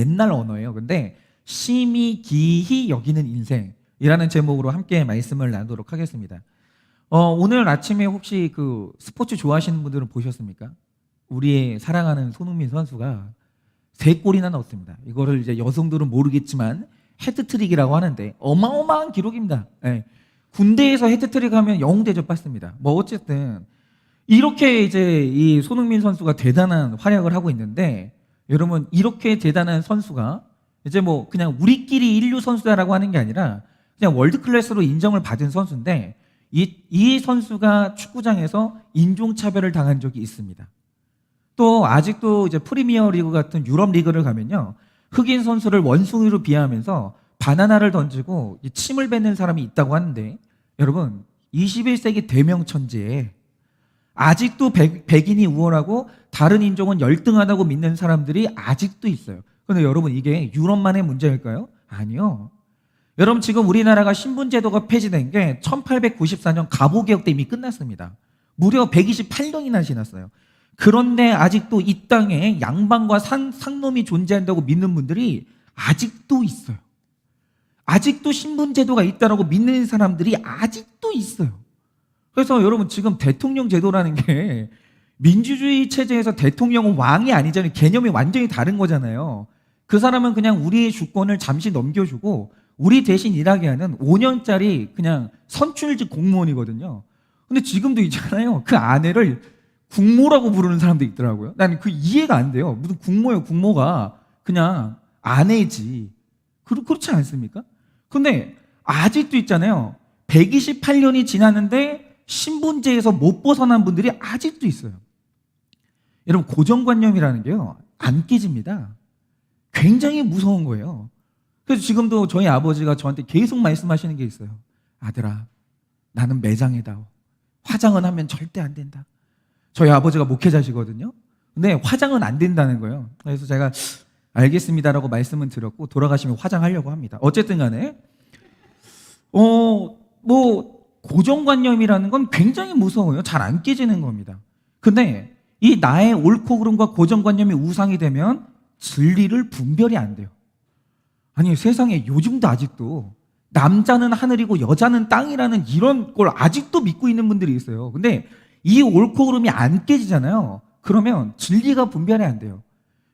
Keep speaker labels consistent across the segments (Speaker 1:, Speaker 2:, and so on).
Speaker 1: 옛날 언어예요. 근데 심히 기히 여기는 인생이라는 제목으로 함께 말씀을 나누도록 하겠습니다. 오늘 아침에 혹시 그 스포츠 좋아하시는 분들은 보셨습니까? 우리의 사랑하는 손흥민 선수가 3골이나 넣었습니다. 이거를 이제 여성들은 모르겠지만 헤드트릭이라고 하는데 어마어마한 기록입니다. 예. 군대에서 헤드트릭 하면 영웅 대접받습니다. 뭐 어쨌든 이렇게 이제 이 손흥민 선수가 대단한 활약을 하고 있는데, 여러분 이렇게 대단한 선수가 이제 뭐 그냥 우리끼리 인류 선수다라고 하는 게 아니라 그냥 월드 클래스로 인정을 받은 선수인데, 이 선수가 축구장에서 인종차별을 당한 적이 있습니다. 또 아직도 이제 프리미어 리그 같은 유럽 리그를 가면요, 흑인 선수를 원숭이로 비하하면서 바나나를 던지고 침을 뱉는 사람이 있다고 하는데, 여러분 21세기 대명천지에 아직도 백인이 우월하고 다른 인종은 열등하다고 믿는 사람들이 아직도 있어요. 그런데 여러분 이게 유럽만의 문제일까요? 아니요. 여러분 지금 우리나라가 신분제도가 폐지된 게 1894년 갑오개혁 때 이미 끝났습니다. 무려 128년이나 지났어요. 그런데 아직도 이 땅에 양반과 상놈이 존재한다고 믿는 분들이 아직도 있어요. 아직도 신분제도가 있다고 믿는 사람들이 아직도 있어요. 그래서 여러분 지금 대통령 제도라는 게 민주주의 체제에서 대통령은 왕이 아니잖아요. 개념이 완전히 다른 거잖아요. 그 사람은 그냥 우리의 주권을 잠시 넘겨주고 우리 대신 일하게 하는 5년짜리 그냥 선출직 공무원이거든요. 근데 지금도 있잖아요. 그 아내를 국모라고 부르는 사람도 있더라고요. 나는 그 이해가 안 돼요. 무슨 국모예요. 국모가 그냥 아내지. 그렇지 않습니까? 근데 아직도 있잖아요. 128년이 지났는데 신분제에서 못 벗어난 분들이 아직도 있어요. 여러분 고정관념이라는 게요, 안 깨집니다. 굉장히 무서운 거예요. 그래서 지금도 저희 아버지가 저한테 계속 말씀하시는 게 있어요. 아들아, 나는 매장이다. 화장은 하면 절대 안 된다. 저희 아버지가 목회자시거든요. 근데 화장은 안 된다는 거예요. 그래서 제가 알겠습니다라고 말씀은 드렸고 돌아가시면 화장하려고 합니다. 어쨌든 간에 고정관념이라는 건 굉장히 무서워요. 잘 안 깨지는 겁니다. 근데 이 나의 옳고 그름과 고정관념이 우상이 되면 진리를 분별이 안 돼요. 아니 세상에 요즘도 아직도 남자는 하늘이고 여자는 땅이라는 이런 걸 아직도 믿고 있는 분들이 있어요. 근데 이 옳고 그름이 안 깨지잖아요. 그러면 진리가 분별이 안 돼요.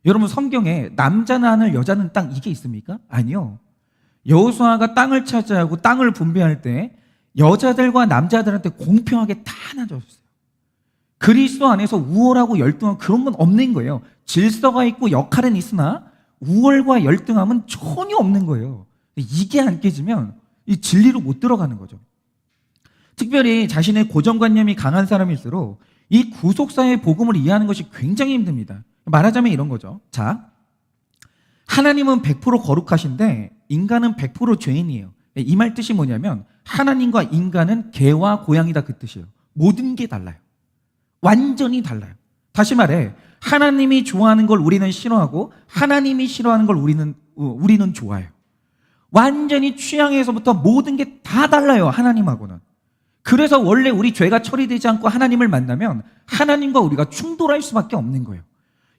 Speaker 1: 여러분 성경에 남자는 하늘 여자는 땅 이게 있습니까? 아니요. 여호수아가 땅을 차지하고 땅을 분배할 때 여자들과 남자들한테 공평하게 다 나눠줬어요. 그리스도 안에서 우월하고 열등한 그런 건 없는 거예요. 질서가 있고 역할은 있으나 우월과 열등함은 전혀 없는 거예요. 이게 안 깨지면 이 진리로 못 들어가는 거죠. 특별히 자신의 고정관념이 강한 사람일수록 이 구속사의 복음을 이해하는 것이 굉장히 힘듭니다. 말하자면 이런 거죠. 자, 하나님은 100% 거룩하신데 인간은 100% 죄인이에요. 이 말 뜻이 뭐냐면 하나님과 인간은 개와 고양이다 그 뜻이에요. 모든 게 달라요. 완전히 달라요. 다시 말해 하나님이 좋아하는 걸 우리는 싫어하고 하나님이 싫어하는 걸 우리는 좋아해요. 완전히 취향에서부터 모든 게 다 달라요. 하나님하고는. 그래서 원래 우리 죄가 처리되지 않고 하나님을 만나면 하나님과 우리가 충돌할 수밖에 없는 거예요.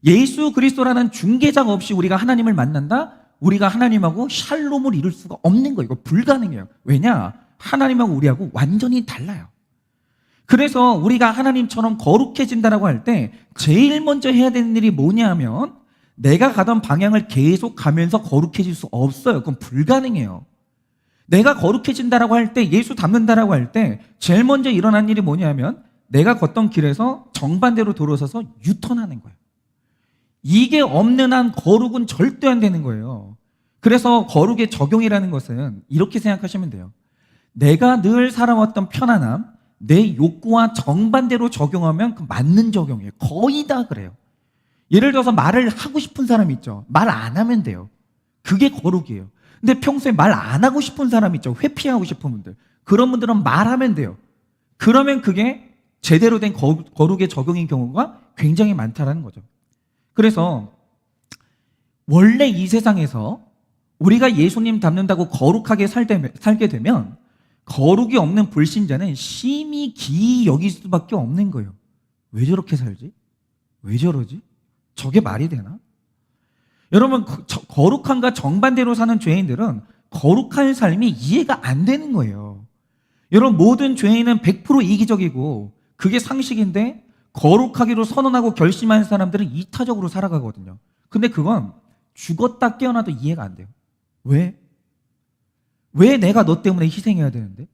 Speaker 1: 예수 그리스도라는 중개자가 없이 우리가 하나님을 만난다? 우리가 하나님하고 샬롬을 이룰 수가 없는 거예요. 이거 불가능해요. 왜냐? 하나님하고 우리하고 완전히 달라요. 그래서 우리가 하나님처럼 거룩해진다라고 할 때 제일 먼저 해야 되는 일이 뭐냐 하면 내가 가던 방향을 계속 가면서 거룩해질 수 없어요. 그건 불가능해요. 내가 거룩해진다라고 할 때, 예수 닮는다라고 할 때 제일 먼저 일어난 일이 뭐냐 하면 내가 걷던 길에서 정반대로 돌아서서 유턴하는 거예요. 이게 없는 한 거룩은 절대 안 되는 거예요. 그래서 거룩의 적용이라는 것은 이렇게 생각하시면 돼요. 내가 늘 살아왔던 편안함, 내 욕구와 정반대로 적용하면 그 맞는 적용이에요. 거의 다 그래요. 예를 들어서 말을 하고 싶은 사람 있죠. 말 안 하면 돼요. 그게 거룩이에요. 근데 평소에 말 안 하고 싶은 사람 있죠. 회피하고 싶은 분들. 그런 분들은 말하면 돼요. 그러면 그게 제대로 된 거룩의 적용인 경우가 굉장히 많다는 거죠. 그래서 원래 이 세상에서 우리가 예수님 닮는다고 거룩하게 살게 되면 거룩이 없는 불신자는 심히 기이 여길 수밖에 없는 거예요. 왜 저렇게 살지? 왜 저러지? 저게 말이 되나? 여러분, 거룩함과 정반대로 사는 죄인들은 거룩한 삶이 이해가 안 되는 거예요. 여러분, 모든 죄인은 100% 이기적이고 그게 상식인데, 거룩하기로 선언하고 결심한 사람들은 이타적으로 살아가거든요. 근데 그건 죽었다 깨어나도 이해가 안 돼요. 왜? 왜 내가 너 때문에 희생해야 되는데?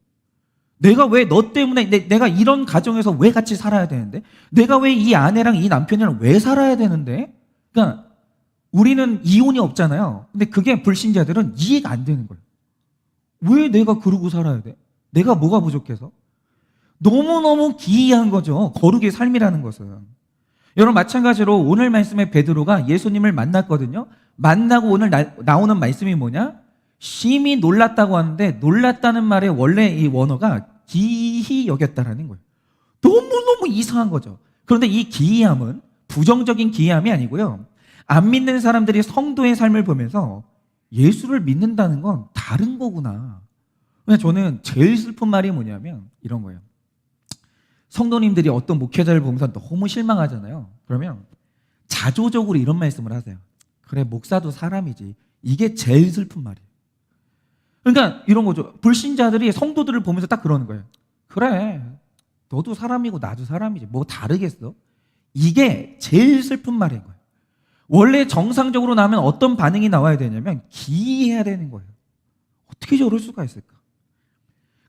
Speaker 1: 내가 왜 너 때문에 내가 이런 가정에서 왜 같이 살아야 되는데? 내가 왜 이 아내랑 이 남편이랑 왜 살아야 되는데? 그러니까 우리는 이혼이 없잖아요. 근데 그게 불신자들은 이해가 안 되는 거예요. 왜 내가 그러고 살아야 돼? 내가 뭐가 부족해서? 너무너무 기이한 거죠. 거룩의 삶이라는 것은. 여러분, 마찬가지로 오늘 말씀에 베드로가 예수님을 만났거든요. 만나고 오늘 나오는 말씀이 뭐냐? 심히 놀랐다고 하는데, 놀랐다는 말의 원래 이 원어가 기이히 여겼다라는 거예요. 너무너무 이상한 거죠. 그런데 이 기이함은 부정적인 기이함이 아니고요, 안 믿는 사람들이 성도의 삶을 보면서 예수를 믿는다는 건 다른 거구나. 저는 제일 슬픈 말이 뭐냐면 이런 거예요. 성도님들이 어떤 목회자를 보면서 너무 실망하잖아요. 그러면 자조적으로 이런 말씀을 하세요. 그래, 목사도 사람이지. 이게 제일 슬픈 말이에요. 그러니까 이런 거죠. 불신자들이 성도들을 보면서 딱 그러는 거예요. 그래, 너도 사람이고 나도 사람이지. 뭐 다르겠어? 이게 제일 슬픈 말인 거예요. 원래 정상적으로 나면 어떤 반응이 나와야 되냐면 기이해야 되는 거예요. 어떻게 저럴 수가 있을까?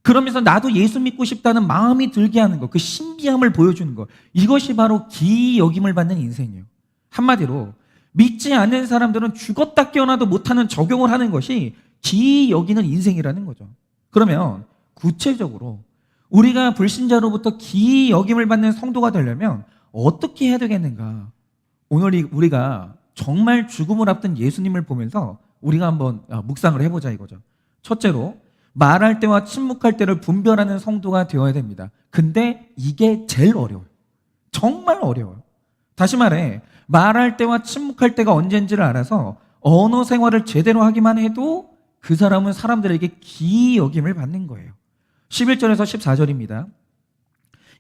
Speaker 1: 그러면서 나도 예수 믿고 싶다는 마음이 들게 하는 것, 그 신비함을 보여주는 것, 이것이 바로 기이 여김을 받는 인생이에요. 한마디로 믿지 않는 사람들은 죽었다 깨어나도 못하는 적용을 하는 것이 기이 여기는 인생이라는 거죠. 그러면 구체적으로 우리가 불신자로부터 기이 여김을 받는 성도가 되려면 어떻게 해야 되겠는가? 오늘 우리가 정말 죽음을 앞둔 예수님을 보면서 우리가 한번 묵상을 해보자 이거죠. 첫째로, 말할 때와 침묵할 때를 분별하는 성도가 되어야 됩니다. 근데 이게 제일 어려워요. 정말 어려워요. 다시 말해, 말할 때와 침묵할 때가 언젠지를 알아서 언어 생활을 제대로 하기만 해도 그 사람은 사람들에게 기이 여김을 받는 거예요. 11절에서 14절입니다.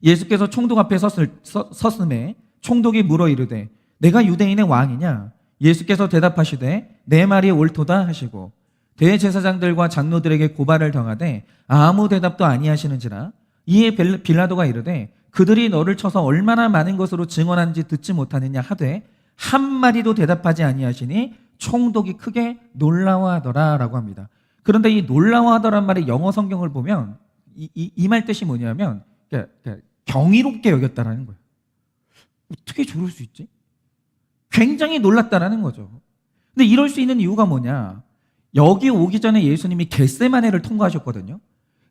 Speaker 1: 예수께서 총독 앞에 섰음에 총독이 물어 이르되 내가 유대인의 왕이냐? 예수께서 대답하시되 내 말이 옳도다 하시고 대제사장들과 장로들에게 고발을 당하되 아무 대답도 아니하시는지라. 이에 빌라도가 이르되 그들이 너를 쳐서 얼마나 많은 것으로 증언하는지 듣지 못하느냐 하되 한마디도 대답하지 아니하시니 총독이 크게 놀라워하더라 라고 합니다. 그런데 이 놀라워하더란 말의 영어 성경을 보면 이 말 뜻이 뭐냐면 경이롭게 여겼다라는 거예요. 어떻게 저럴 수 있지? 굉장히 놀랐다라는 거죠. 근데 이럴 수 있는 이유가 뭐냐? 여기 오기 전에 예수님이 겟세마네를 통과하셨거든요.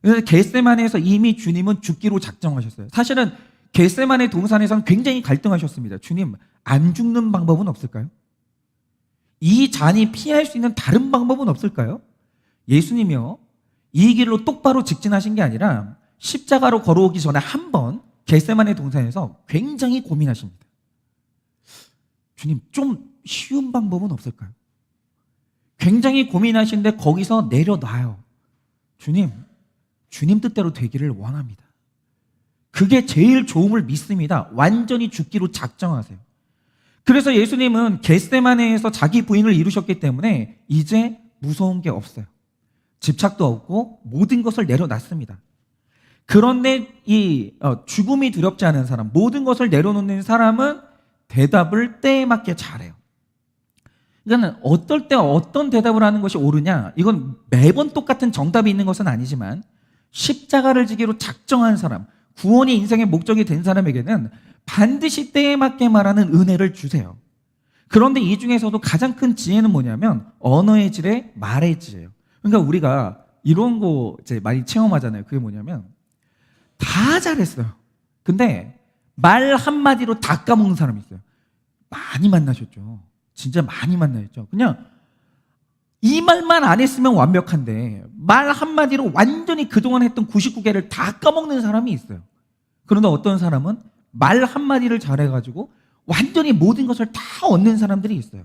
Speaker 1: 그래서 겟세마네에서 이미 주님은 죽기로 작정하셨어요. 사실은 겟세마네 동산에서는 굉장히 갈등하셨습니다. 주님, 안 죽는 방법은 없을까요? 이 잔이 피할 수 있는 다른 방법은 없을까요? 예수님이요, 이 길로 똑바로 직진하신 게 아니라 십자가로 걸어오기 전에 한 번 겟세마네 동산에서 굉장히 고민하십니다. 주님, 좀 쉬운 방법은 없을까요? 굉장히 고민하시는데 거기서 내려놔요. 주님 뜻대로 되기를 원합니다. 그게 제일 좋음을 믿습니다. 완전히 죽기로 작정하세요. 그래서 예수님은 겟세마네에서 자기 부인을 이루셨기 때문에 이제 무서운 게 없어요. 집착도 없고 모든 것을 내려놨습니다. 그런데 이 죽음이 두렵지 않은 사람, 모든 것을 내려놓는 사람은 대답을 때에 맞게 잘해요. 그러니까 어떨 때 어떤 대답을 하는 것이 옳으냐, 이건 매번 똑같은 정답이 있는 것은 아니지만 십자가를 지기로 작정한 사람, 구원이 인생의 목적이 된 사람에게는 반드시 때에 맞게 말하는 은혜를 주세요. 그런데 이 중에서도 가장 큰 지혜는 뭐냐면 언어의 질에 말의 질이에요. 그러니까 우리가 이런 거 이제 많이 체험하잖아요. 그게 뭐냐면 다 잘했어요. 근데 말 한마디로 다 까먹는 사람이 있어요. 많이 만나셨죠. 진짜 많이 만나셨죠. 그냥 이 말만 안 했으면 완벽한데 말 한마디로 완전히 그동안 했던 99개를 다 까먹는 사람이 있어요. 그런데 어떤 사람은 말 한마디를 잘해가지고 완전히 모든 것을 다 얻는 사람들이 있어요.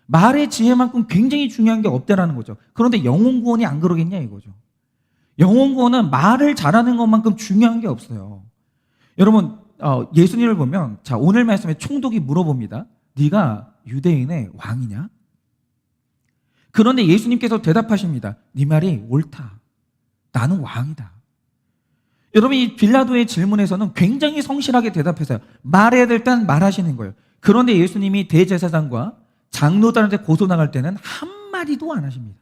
Speaker 1: 말의 지혜만큼 굉장히 중요한 게 없다라는 거죠. 그런데 영혼 구원이 안 그러겠냐 이거죠. 영혼 구원은 말을 잘하는 것만큼 중요한 게 없어요. 여러분, 예수님을 보면, 자, 오늘 말씀에 총독이 물어봅니다. 네가 유대인의 왕이냐? 그런데 예수님께서 대답하십니다. 네 말이 옳다. 나는 왕이다. 여러분, 이 빌라도의 질문에서는 굉장히 성실하게 대답해서요. 말해야 될 땐 말하시는 거예요. 그런데 예수님이 대제사장과 장로들한테 고소 나갈 때는 한마디도 안 하십니다.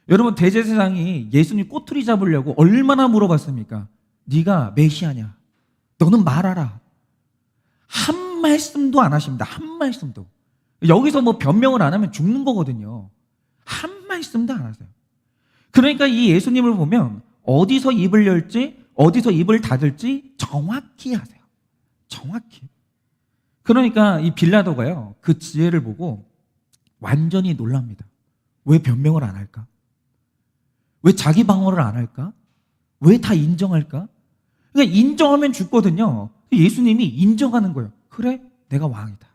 Speaker 1: 여러분, 대제사장이 예수님 꼬투리 잡으려고 얼마나 물어봤습니까? 네가 메시아냐? 너는 말하라. 한 말씀도 안 하십니다. 한 말씀도. 여기서 뭐 변명을 안 하면 죽는 거거든요. 한 말씀도 안 하세요. 그러니까 이 예수님을 보면 어디서 입을 열지, 어디서 입을 닫을지 정확히 하세요. 정확히. 그러니까 이 빌라도가요, 그 지혜를 보고 완전히 놀랍니다. 왜 변명을 안 할까? 왜 자기 방어를 안 할까? 왜 다 인정할까? 그러니까 인정하면 죽거든요. 예수님이 인정하는 거예요. 그래, 내가 왕이다.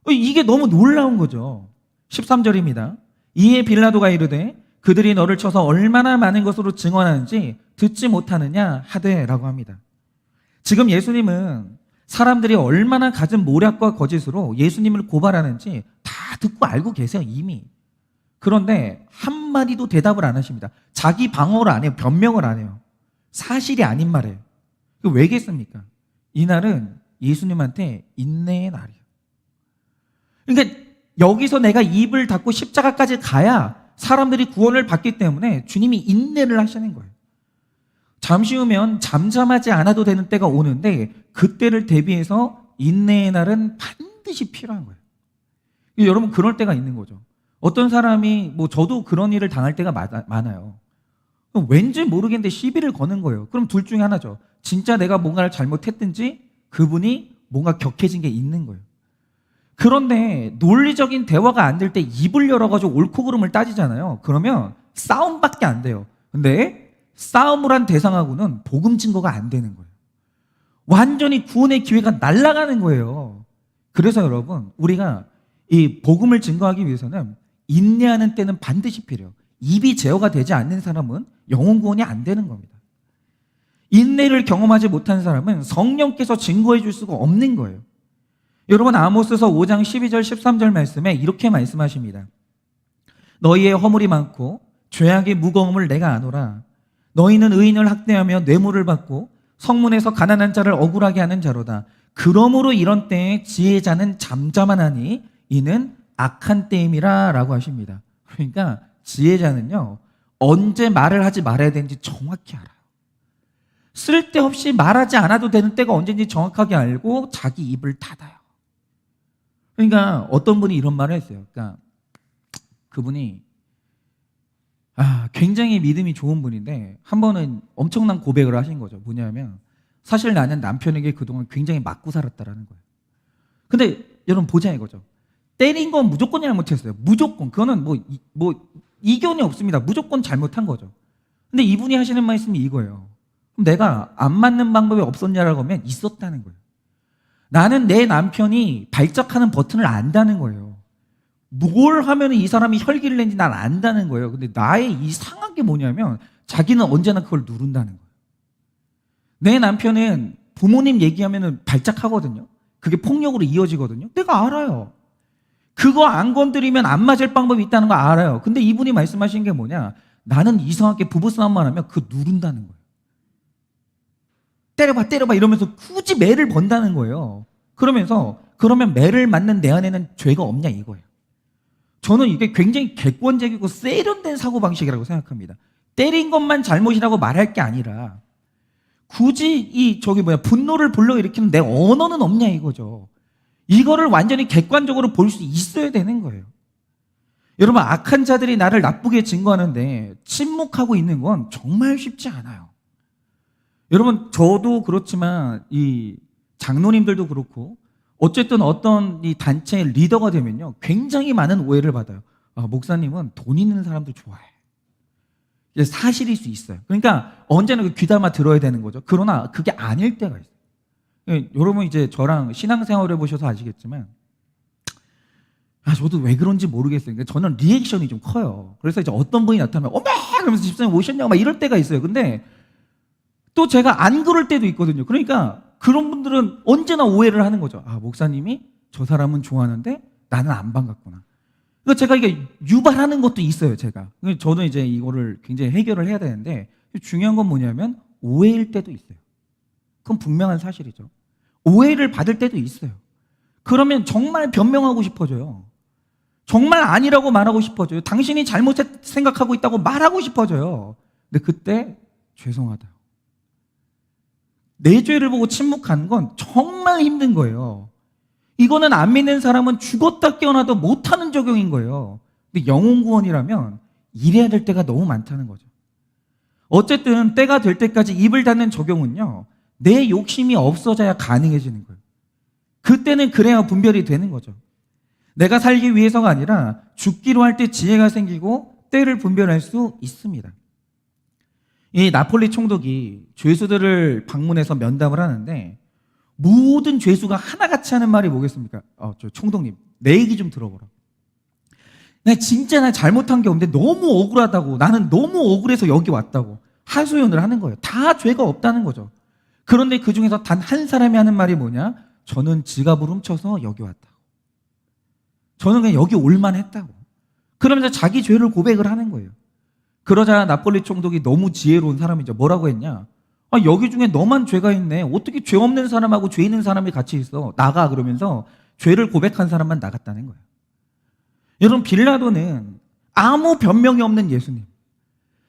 Speaker 1: 이게 너무 놀라운 거죠. 13절입니다. 이에 빌라도가 이르되 그들이 너를 쳐서 얼마나 많은 것으로 증언하는지 듣지 못하느냐 하되라고 합니다. 지금 예수님은 사람들이 얼마나 갖은 모략과 거짓으로 예수님을 고발하는지 다 듣고 알고 계세요, 이미. 그런데 한마디도 대답을 안 하십니다. 자기 방어를 안 해요. 변명을 안 해요. 사실이 아닌 말이에요. 왜겠습니까? 이날은 예수님한테 인내의 날이에요. 그러니까 여기서 내가 입을 닫고 십자가까지 가야 사람들이 구원을 받기 때문에 주님이 인내를 하시는 거예요. 잠시 후면 잠잠하지 않아도 되는 때가 오는데 그때를 대비해서 인내의 날은 반드시 필요한 거예요. 여러분, 그럴 때가 있는 거죠. 어떤 사람이, 저도 그런 일을 당할 때가 많아요. 왠지 모르겠는데 시비를 거는 거예요. 그럼 둘 중에 하나죠. 진짜 내가 뭔가를 잘못했든지 그분이 뭔가 격해진 게 있는 거예요. 그런데 논리적인 대화가 안 될 때 입을 열어가지고 옳고 그름을 따지잖아요. 그러면 싸움밖에 안 돼요. 근데 싸움을 한 대상하고는 복음 증거가 안 되는 거예요. 완전히 구원의 기회가 날아가는 거예요. 그래서 여러분, 우리가 이 복음을 증거하기 위해서는 인내하는 때는 반드시 필요해요. 입이 제어가 되지 않는 사람은 영혼 구원이 안 되는 겁니다. 인내를 경험하지 못한 사람은 성령께서 증거해 줄 수가 없는 거예요. 여러분, 아모스서 5장 12절 13절 말씀에 이렇게 말씀하십니다. 너희의 허물이 많고 죄악의 무거움을 내가 아노라. 너희는 의인을 학대하며 뇌물을 받고 성문에서 가난한 자를 억울하게 하는 자로다. 그러므로 이런 때에 지혜자는 잠잠하나니 이는 악한 때임이라 라고 하십니다. 그러니까 지혜자는요, 언제 말을 하지 말아야 되는지 정확히 알아요. 쓸데없이 말하지 않아도 되는 때가 언제인지 정확하게 알고 자기 입을 닫아요. 그러니까 어떤 분이 이런 말을 했어요. 그러니까 그분이 굉장히 믿음이 좋은 분인데 한 번은 엄청난 고백을 하신 거죠. 뭐냐면 사실 나는 남편에게 그동안 굉장히 맞고 살았다라는 거예요. 근데 여러분 보자 이거죠. 때린 건 무조건 잘못했어요. 무조건. 그거는 이견이 없습니다. 무조건 잘못한 거죠. 근데 이분이 하시는 말씀이 이거예요. 그럼 내가 안 맞는 방법이 없었냐라고 하면 있었다는 거예요. 나는 내 남편이 발작하는 버튼을 안다는 거예요. 뭘 하면 이 사람이 혈기를 낸지 난 안다는 거예요. 근데 나의 이상한 게 뭐냐면 자기는 언제나 그걸 누른다는 거예요. 내 남편은 부모님 얘기하면 발작하거든요. 그게 폭력으로 이어지거든요. 내가 알아요. 그거 안 건드리면 안 맞을 방법이 있다는 거 알아요. 근데 이분이 말씀하신 게 뭐냐? 나는 이상하게 부부싸움만 하면 그거 누른다는 거예요. 때려봐 이러면서 굳이 매를 번다는 거예요. 그러면 매를 맞는 내 안에는 죄가 없냐 이거예요. 저는 이게 굉장히 객관적이고 세련된 사고방식이라고 생각합니다. 때린 것만 잘못이라고 말할 게 아니라 굳이 분노를 불러일으키는 내 언어는 없냐 이거죠. 이거를 완전히 객관적으로 볼 수 있어야 되는 거예요. 여러분, 악한 자들이 나를 나쁘게 증거하는데 침묵하고 있는 건 정말 쉽지 않아요. 여러분, 저도 그렇지만 이 장로님들도 그렇고 어쨌든 어떤 이 단체의 리더가 되면요 굉장히 많은 오해를 받아요. 목사님은 돈 있는 사람들 좋아해. 이게 사실일 수 있어요. 그러니까 언제나 귀담아 들어야 되는 거죠. 그러나 그게 아닐 때가 있어요. 여러분 이제 저랑 신앙생활을 해보셔서 아시겠지만 저도 왜 그런지 모르겠어요. 그러니까 저는 리액션이 좀 커요. 그래서 이제 어떤 분이 나타나면 어머! 그러면서 집사님 오셨냐고 막 이럴 때가 있어요. 근데 또 제가 안 그럴 때도 있거든요. 그러니까 그런 분들은 언제나 오해를 하는 거죠. 목사님이 저 사람은 좋아하는데 나는 안 반갑구나. 그러니까 제가 이게 유발하는 것도 있어요, 제가. 저는 이제 이거를 굉장히 해결을 해야 되는데, 중요한 건 뭐냐면 오해일 때도 있어요. 그건 분명한 사실이죠. 오해를 받을 때도 있어요. 그러면 정말 변명하고 싶어져요. 정말 아니라고 말하고 싶어져요. 당신이 잘못 생각하고 있다고 말하고 싶어져요. 근데 그때 죄송하다. 내 죄를 보고 침묵하는 건 정말 힘든 거예요. 이거는 안 믿는 사람은 죽었다 깨어나도 못하는 적용인 거예요. 근데 영혼 구원이라면 이래야 될 때가 너무 많다는 거죠. 어쨌든 때가 될 때까지 입을 닫는 적용은요, 내 욕심이 없어져야 가능해지는 거예요. 그때는 그래야 분별이 되는 거죠. 내가 살기 위해서가 아니라 죽기로 할 때 지혜가 생기고 때를 분별할 수 있습니다. 이 나폴리 총독이 죄수들을 방문해서 면담을 하는데 모든 죄수가 하나같이 하는 말이 뭐겠습니까? 저 총독님, 내 얘기 좀 들어보라. 나 잘못한 게 없는데 너무 억울하다고, 나는 너무 억울해서 여기 왔다고 하소연을 하는 거예요. 다 죄가 없다는 거죠. 그런데 그 중에서 단 한 사람이 하는 말이 뭐냐? 저는 지갑을 훔쳐서 여기 왔다고. 저는 그냥 여기 올만 했다고. 그러면서 자기 죄를 고백을 하는 거예요. 그러자 나폴리 총독이 너무 지혜로운 사람이죠. 뭐라고 했냐? 여기 중에 너만 죄가 있네. 어떻게 죄 없는 사람하고 죄 있는 사람이 같이 있어? 나가. 그러면서 죄를 고백한 사람만 나갔다는 거예요. 여러분, 빌라도는 아무 변명이 없는 예수님,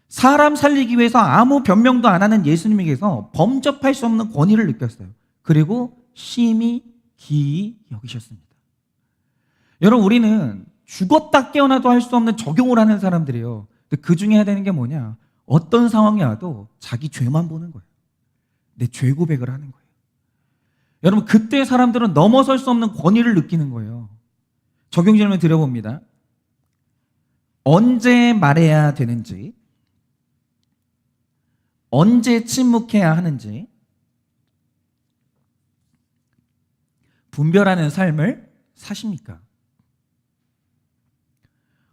Speaker 1: 사람 살리기 위해서 아무 변명도 안 하는 예수님에게서 범접할 수 없는 권위를 느꼈어요. 그리고 심히 기이 여기셨습니다. 여러분, 우리는 죽었다 깨어나도 할 수 없는 적용을 하는 사람들이에요. 근데 그 중에 해야 되는 게 뭐냐? 어떤 상황이 와도 자기 죄만 보는 거예요. 내 죄 고백을 하는 거예요. 여러분, 그때 사람들은 넘어설 수 없는 권위를 느끼는 거예요. 적용 질문 드려봅니다. 언제 말해야 되는지, 언제 침묵해야 하는지 분별하는 삶을 사십니까?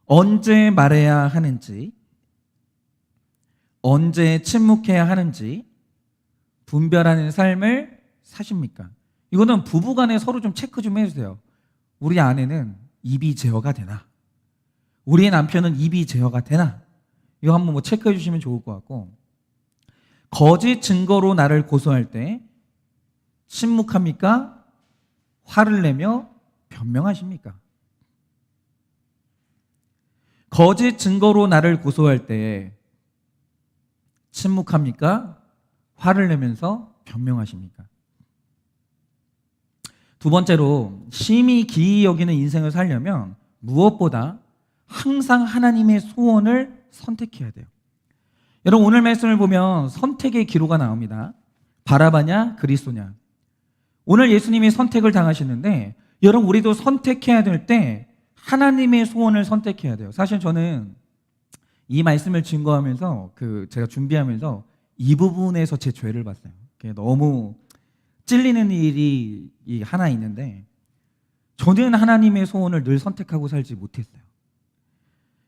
Speaker 1: 언제 말해야 하는지, 언제 침묵해야 하는지 분별하는 삶을 사십니까? 이거는 부부간에 서로 좀 체크 좀 해주세요. 우리 아내는 입이 제어가 되나? 우리 남편은 입이 제어가 되나? 이거 한번 체크해 주시면 좋을 것 같고, 거짓 증거로 나를 고소할 때 침묵합니까? 화를 내며 변명하십니까? 거짓 증거로 나를 고소할 때 침묵합니까? 화를 내면서 변명하십니까? 두 번째로, 심히 기이 여기는 인생을 살려면 무엇보다 항상 하나님의 소원을 선택해야 돼요. 여러분, 오늘 말씀을 보면 선택의 기로가 나옵니다. 바라바냐 그리스도냐. 오늘 예수님이 선택을 당하시는데, 여러분, 우리도 선택해야 될 때 하나님의 소원을 선택해야 돼요. 사실 저는 이 말씀을 증거하면서 제가 준비하면서 이 부분에서 제 죄를 봤어요. 너무 찔리는 일이 하나 있는데, 저는 하나님의 소원을 늘 선택하고 살지 못했어요.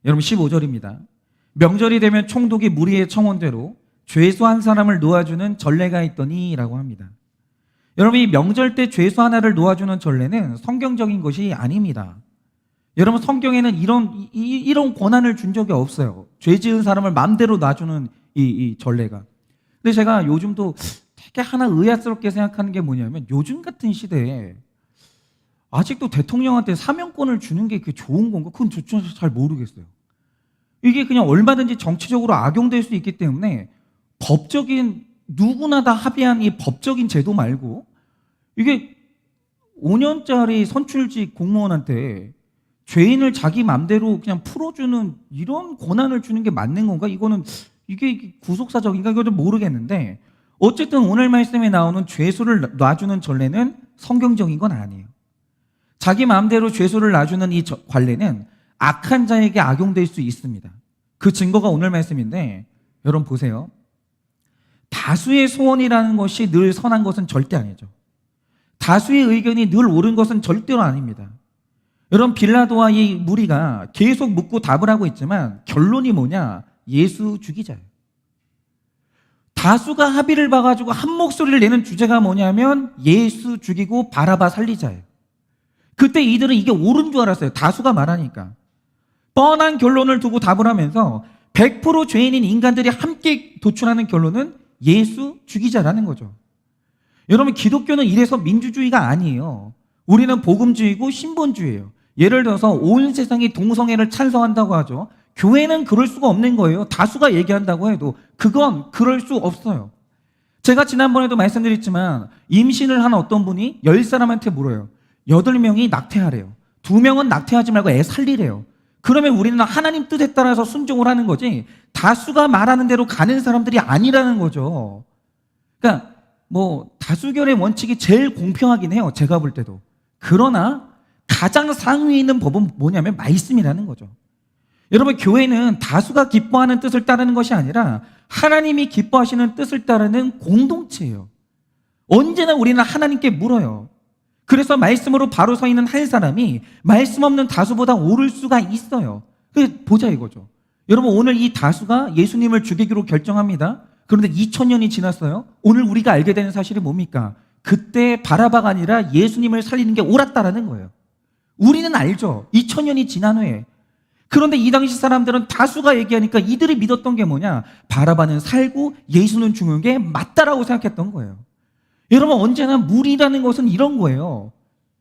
Speaker 1: 여러분, 15절입니다. 명절이 되면 총독이 무리의 청원대로 죄수 한 사람을 놓아주는 전례가 있더니 라고 합니다. 여러분, 이 명절 때 죄수 하나를 놓아주는 전례는 성경적인 것이 아닙니다. 여러분, 성경에는 이런 권한을 준 적이 없어요. 죄 지은 사람을 마음대로 놔주는 이 전례가. 근데 제가 요즘도 되게 하나 의아스럽게 생각하는 게 뭐냐면, 요즘 같은 시대에 아직도 대통령한테 사면권을 주는 게 그게 좋은 건가? 그건 저도 잘 모르겠어요. 이게 그냥 얼마든지 정치적으로 악용될 수 있기 때문에 법적인, 누구나 다 합의한 이 법적인 제도 말고, 이게 5년짜리 선출직 공무원한테 죄인을 자기 맘대로 그냥 풀어주는 이런 권한을 주는 게 맞는 건가? 이게 구속사적인가? 이거 좀 모르겠는데, 어쨌든 오늘 말씀에 나오는 죄수를 놔주는 전례는 성경적인 건 아니에요. 자기 마음대로 죄수를 놔주는 이 관례는 악한 자에게 악용될 수 있습니다. 그 증거가 오늘 말씀인데, 여러분 보세요. 다수의 소원이라는 것이 늘 선한 것은 절대 아니죠. 다수의 의견이 늘 옳은 것은 절대로 아닙니다. 여러분, 빌라도와 이 무리가 계속 묻고 답을 하고 있지만 결론이 뭐냐? 예수 죽이자예요. 다수가 합의를 봐가지고 한 목소리를 내는 주제가 뭐냐면 예수 죽이고 바라바 살리자예요. 그때 이들은 이게 옳은 줄 알았어요. 다수가 말하니까. 뻔한 결론을 두고 답을 하면서 100% 죄인인 인간들이 함께 도출하는 결론은 예수 죽이자라는 거죠. 여러분, 기독교는 이래서 민주주의가 아니에요. 우리는 복음주의고 신본주의예요. 예를 들어서 온 세상이 동성애를 찬성한다고 하죠. 교회는 그럴 수가 없는 거예요. 다수가 얘기한다고 해도 그건 그럴 수 없어요. 제가 지난번에도 말씀드렸지만 임신을 한 어떤 분이 10사람한테 물어요. 8명이 낙태하래요. 2명은 낙태하지 말고 애 살리래요. 그러면 우리는 하나님 뜻에 따라서 순종을 하는 거지 다수가 말하는 대로 가는 사람들이 아니라는 거죠. 그러니까 다수결의 원칙이 제일 공평하긴 해요. 제가 볼 때도. 그러나 가장 상위에 있는 법은 뭐냐면 말씀이라는 거죠. 여러분, 교회는 다수가 기뻐하는 뜻을 따르는 것이 아니라 하나님이 기뻐하시는 뜻을 따르는 공동체예요. 언제나 우리는 하나님께 물어요. 그래서 말씀으로 바로 서 있는 한 사람이 말씀 없는 다수보다 오를 수가 있어요. 보자 이거죠. 여러분, 오늘 이 다수가 예수님을 죽이기로 결정합니다. 그런데 2000년이 지났어요. 오늘 우리가 알게 되는 사실이 뭡니까? 그때 바라바가 아니라 예수님을 살리는 게 옳았다라는 거예요. 우리는 알죠. 2000년이 지난 후에. 그런데 이 당시 사람들은 다수가 얘기하니까 이들이 믿었던 게 뭐냐? 바라바는 살고 예수는 죽는 게 맞다라고 생각했던 거예요. 여러분, 언제나 무리라는 것은 이런 거예요.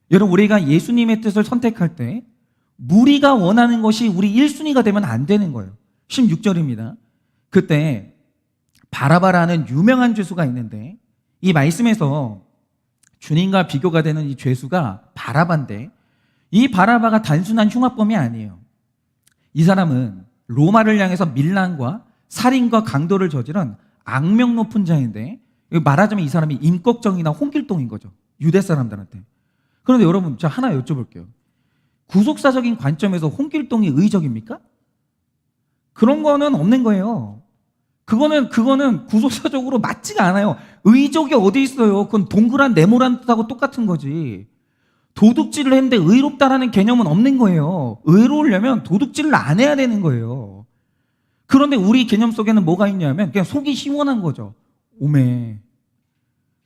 Speaker 1: 여러분, 우리가 예수님의 뜻을 선택할 때 무리가 원하는 것이 우리 1순위가 되면 안 되는 거예요. 16절입니다. 그때 바라바라는 유명한 죄수가 있는데 이 말씀에서 주님과 비교가 되는 이 죄수가 바라바인데 이 바라바가 단순한 흉악범이 아니에요. 이 사람은 로마를 향해서 밀란과 살인과 강도를 저지른 악명 높은 자인데 말하자면 이 사람이 임꺽정이나 홍길동인 거죠. 유대 사람들한테. 그런데 여러분, 제가 하나 여쭤볼게요. 구속사적인 관점에서 홍길동이 의적입니까? 그런 거는 없는 거예요. 그거는 구속사적으로 맞지가 않아요. 의적이 어디 있어요? 그건 동그란 네모란 뜻하고 똑같은 거지. 도둑질을 했는데 의롭다라는 개념은 없는 거예요. 의로우려면 도둑질을 안 해야 되는 거예요. 그런데 우리 개념 속에는 뭐가 있냐면 그냥 속이 시원한 거죠. 오메.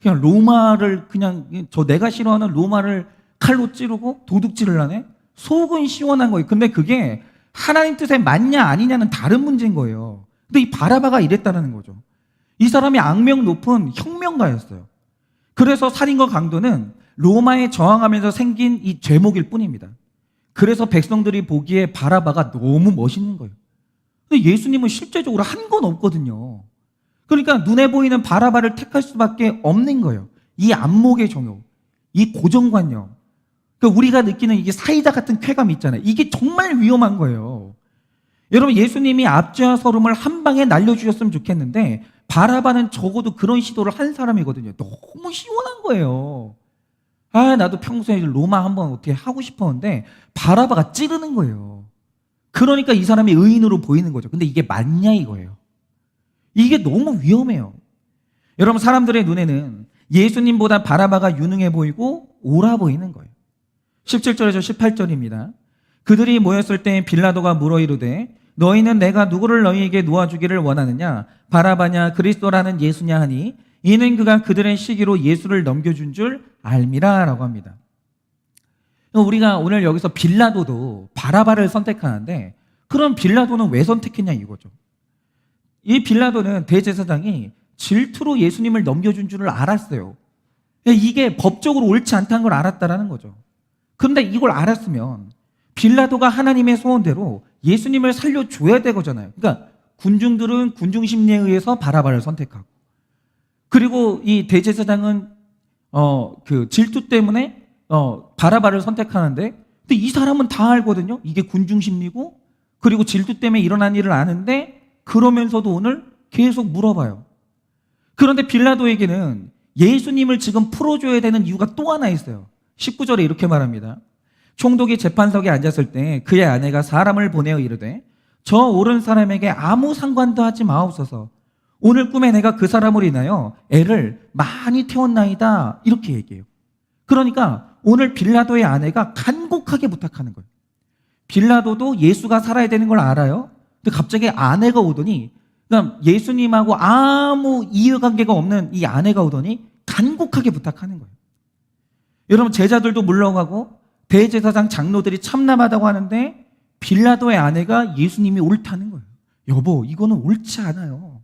Speaker 1: 그냥 로마를 내가 싫어하는 로마를 칼로 찌르고 도둑질을 하네? 속은 시원한 거예요. 근데 그게 하나님 뜻에 맞냐 아니냐는 다른 문제인 거예요. 근데 이 바라바가 이랬다는 거죠. 이 사람이 악명 높은 혁명가였어요. 그래서 살인과 강도는 로마에 저항하면서 생긴 이 죄목일 뿐입니다. 그래서 백성들이 보기에 바라바가 너무 멋있는 거예요. 근데 예수님은 실제적으로 한 건 없거든요. 그러니까 눈에 보이는 바라바를 택할 수밖에 없는 거예요. 이 안목의 종교, 이 고정관념, 그러니까 우리가 느끼는 이게 사이다 같은 쾌감이 있잖아요. 이게 정말 위험한 거예요. 여러분, 예수님이 압제와 서름을 한 방에 날려주셨으면 좋겠는데 바라바는 적어도 그런 시도를 한 사람이거든요. 너무 시원한 거예요. 나도 평소에 로마 한번 어떻게 하고 싶었는데 바라바가 찌르는 거예요. 그러니까 이 사람이 의인으로 보이는 거죠. 근데 이게 맞냐 이거예요. 이게 너무 위험해요. 여러분, 사람들의 눈에는 예수님보다 바라바가 유능해 보이고 옳아 보이는 거예요. 17절에서 18절입니다. 그들이 모였을 때 빌라도가 물어 이르되 너희는 내가 누구를 너희에게 놓아주기를 원하느냐? 바라바냐 그리스도라는 예수냐 하니 이는 그가 그들의 시기로 예수를 넘겨준 줄 알미라 라고 합니다. 우리가 오늘 여기서 빌라도도 바라바를 선택하는데 그럼 빌라도는 왜 선택했냐 이거죠. 이 빌라도는 대제사장이 질투로 예수님을 넘겨준 줄을 알았어요. 이게 법적으로 옳지 않다는 걸 알았다라는 거죠. 그런데 이걸 알았으면 빌라도가 하나님의 소원대로 예수님을 살려줘야 되거잖아요. 그러니까 군중들은 군중 심리에 의해서 바라바를 선택하고, 그리고 이 대제사장은 그 질투 때문에 바라바를 선택하는데, 근데 이 사람은 다 알거든요. 이게 군중 심리고, 그리고 질투 때문에 일어난 일을 아는데 그러면서도 오늘 계속 물어봐요. 그런데 빌라도에게는 예수님을 지금 풀어줘야 되는 이유가 또 하나 있어요. 19절에 이렇게 말합니다. 총독이 재판석에 앉았을 때 그의 아내가 사람을 보내어 이르되 저 옳은 사람에게 아무 상관도 하지 마옵소서. 오늘 꿈에 내가 그 사람으로 인하여 애를 많이 태웠나이다. 이렇게 얘기해요. 그러니까 오늘 빌라도의 아내가 간곡하게 부탁하는 거예요. 빌라도도 예수가 살아야 되는 걸 알아요. 근데 갑자기 아내가 오더니, 그러니까 예수님하고 아무 이해관계가 없는 이 아내가 오더니 간곡하게 부탁하는 거예요. 여러분, 제자들도 물러가고 대제사장 장로들이 참남하다고 하는데 빌라도의 아내가 예수님이 옳다는 거예요. 여보, 이거는 옳지 않아요.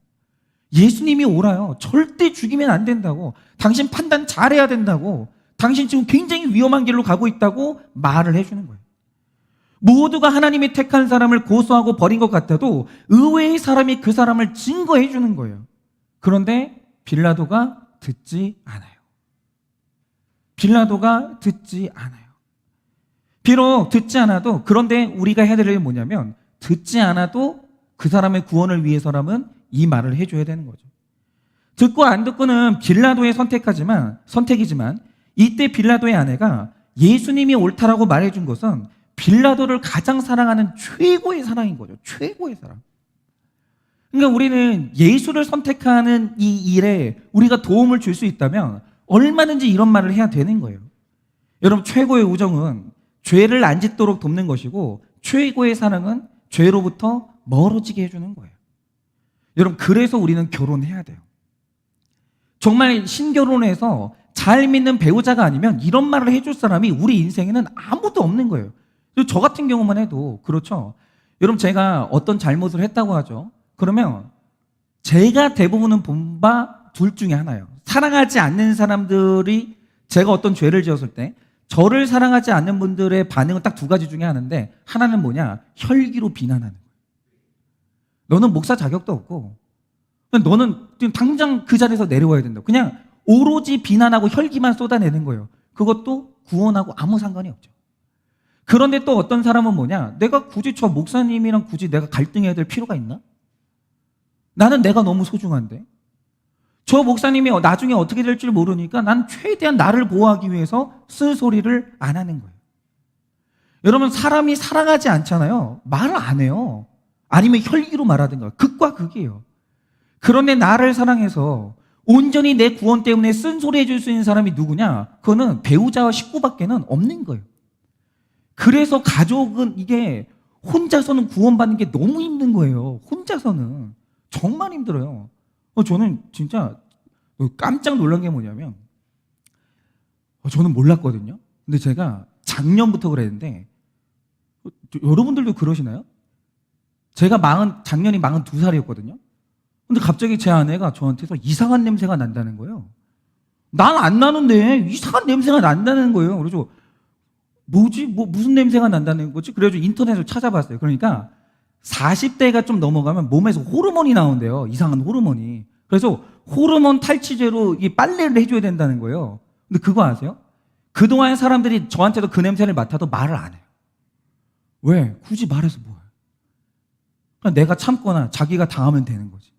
Speaker 1: 예수님이 옳아요. 절대 죽이면 안 된다고. 당신 판단 잘해야 된다고. 당신 지금 굉장히 위험한 길로 가고 있다고 말을 해주는 거예요. 모두가 하나님이 택한 사람을 고소하고 버린 것 같아도 의외의 사람이 그 사람을 증거해 주는 거예요. 그런데 빌라도가 듣지 않아요. 빌라도가 듣지 않아요. 비록 듣지 않아도, 그런데 우리가 해야 될 일이 뭐냐면, 듣지 않아도 그 사람의 구원을 위해서라면 이 말을 해줘야 되는 거죠. 듣고 안 듣고는 빌라도의 선택이지만 이때 빌라도의 아내가 예수님이 옳다라고 말해준 것은 빌라도를 가장 사랑하는 최고의 사랑인 거죠. 최고의 사랑. 그러니까 우리는 예수를 선택하는 이 일에 우리가 도움을 줄 수 있다면 얼마든지 이런 말을 해야 되는 거예요. 여러분, 최고의 우정은 죄를 안 짓도록 돕는 것이고, 최고의 사랑은 죄로부터 멀어지게 해주는 거예요. 여러분, 그래서 우리는 결혼해야 돼요. 정말 신결혼해서 잘 믿는 배우자가 아니면 이런 말을 해줄 사람이 우리 인생에는 아무도 없는 거예요. 저 같은 경우만 해도 그렇죠. 여러분, 제가 어떤 잘못을 했다고 하죠. 그러면 제가 대부분은 본 바 둘 중에 하나예요. 사랑하지 않는 사람들이 제가 어떤 죄를 지었을 때 저를 사랑하지 않는 분들의 반응은 딱 두 가지 중에 하나인데, 하나는 뭐냐? 혈기로 비난하는 거예요. 너는 목사 자격도 없고 너는 지금 당장 그 자리에서 내려와야 된다. 그냥 오로지 비난하고 혈기만 쏟아내는 거예요. 그것도 구원하고 아무 상관이 없죠. 그런데 또 어떤 사람은 뭐냐? 내가 굳이 저 목사님이랑 굳이 내가 갈등해야 될 필요가 있나? 나는 내가 너무 소중한데. 저 목사님이 나중에 어떻게 될지 모르니까 난 최대한 나를 보호하기 위해서 쓸소리를 안 하는 거예요. 여러분, 사람이 사랑하지 않잖아요. 말을 안 해요. 아니면 혈기로 말하든가. 극과 극이에요. 그런데 나를 사랑해서 온전히 내 구원 때문에 쓴소리 해줄 수 있는 사람이 누구냐? 그거는 배우자와 식구밖에는 없는 거예요. 그래서 가족은 이게 혼자서는 구원받는 게 너무 힘든 거예요. 혼자서는 정말 힘들어요. 저는 진짜 깜짝 놀란 게 뭐냐면, 저는 몰랐거든요. 근데 제가 작년부터 그랬는데, 여러분들도 그러시나요? 제가 작년이 42살이었거든요. 근데 갑자기 제 아내가 저한테서 이상한 냄새가 난다는 거예요. 난 안 나는데 이상한 냄새가 난다는 거예요. 그래서 뭐지? 무슨 냄새가 난다는 거지? 그래가지고 인터넷을 찾아봤어요. 그러니까 40대가 좀 넘어가면 몸에서 호르몬이 나온대요. 이상한 호르몬이. 그래서 호르몬 탈취제로 이 빨래를 해줘야 된다는 거예요. 근데 그거 아세요? 그동안 사람들이 저한테도 그 냄새를 맡아도 말을 안 해요. 왜? 굳이 말해서 뭐해? 그냥 내가 참거나 자기가 당하면 되는 거지.